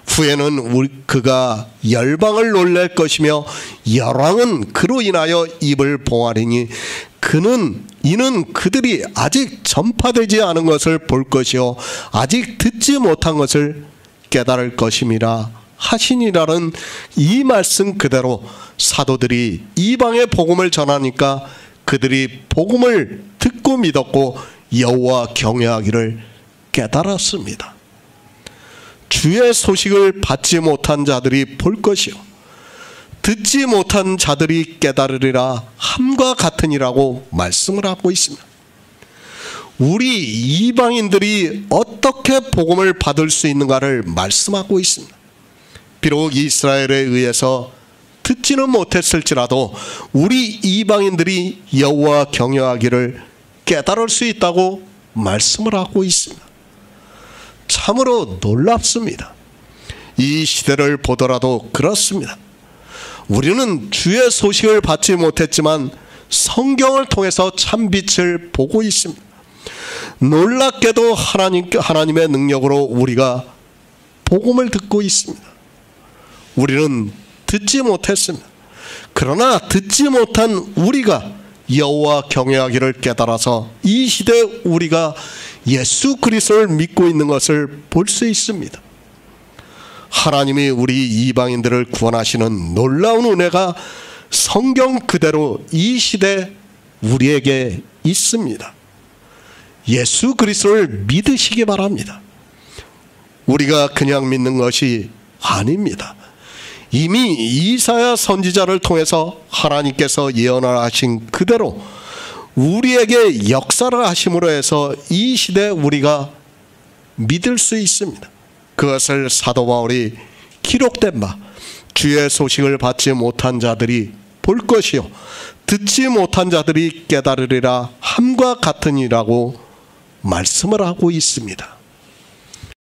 후에는 그가 열방을 놀랄 것이며 열왕은 그로 인하여 입을 봉하리니 이는 그들이 아직 전파되지 않은 것을 볼 것이요 아직 듣지 못한 것을 깨달을 것임이라 하시니라는 이 말씀 그대로 사도들이 이방의 복음을 전하니까 그들이 복음을 듣고 믿었고 여호와 경외하기를 깨달았습니다. 주의 소식을 받지 못한 자들이 볼 것이요 듣지 못한 자들이 깨달으리라 함과 같으니라고 말씀을 하고 있습니다. 우리 이방인들이 어떻게 복음을 받을 수 있는가를 말씀하고 있습니다. 비록 이스라엘에 의해서 듣지는 못했을지라도 우리 이방인들이 여호와 경외하기를 깨달을 수 있다고 말씀을 하고 있습니다. 참으로 놀랍습니다. 이 시대를 보더라도 그렇습니다. 우리는 주의 소식을 받지 못했지만 성경을 통해서 참빛을 보고 있습니다. 놀랍게도 하나님의 능력으로 우리가 복음을 듣고 있습니다. 우리는 듣지 못했습니다. 그러나 듣지 못한 우리가 여호와 경외하기를 깨달아서 이 시대 우리가 예수 그리스도를 믿고 있는 것을 볼 수 있습니다. 하나님이 우리 이방인들을 구원하시는 놀라운 은혜가 성경 그대로 이 시대 우리에게 있습니다. 예수 그리스도를 믿으시기 바랍니다. 우리가 그냥 믿는 것이 아닙니다. 이미 이사야 선지자를 통해서 하나님께서 예언을 하신 그대로 우리에게 역사를 하심으로 해서 이 시대 우리가 믿을 수 있습니다. 그것을 사도 바울이 기록된 바 주의 소식을 받지 못한 자들이 볼 것이요 듣지 못한 자들이 깨달으리라 함과 같으니라고 말씀을 하고 있습니다.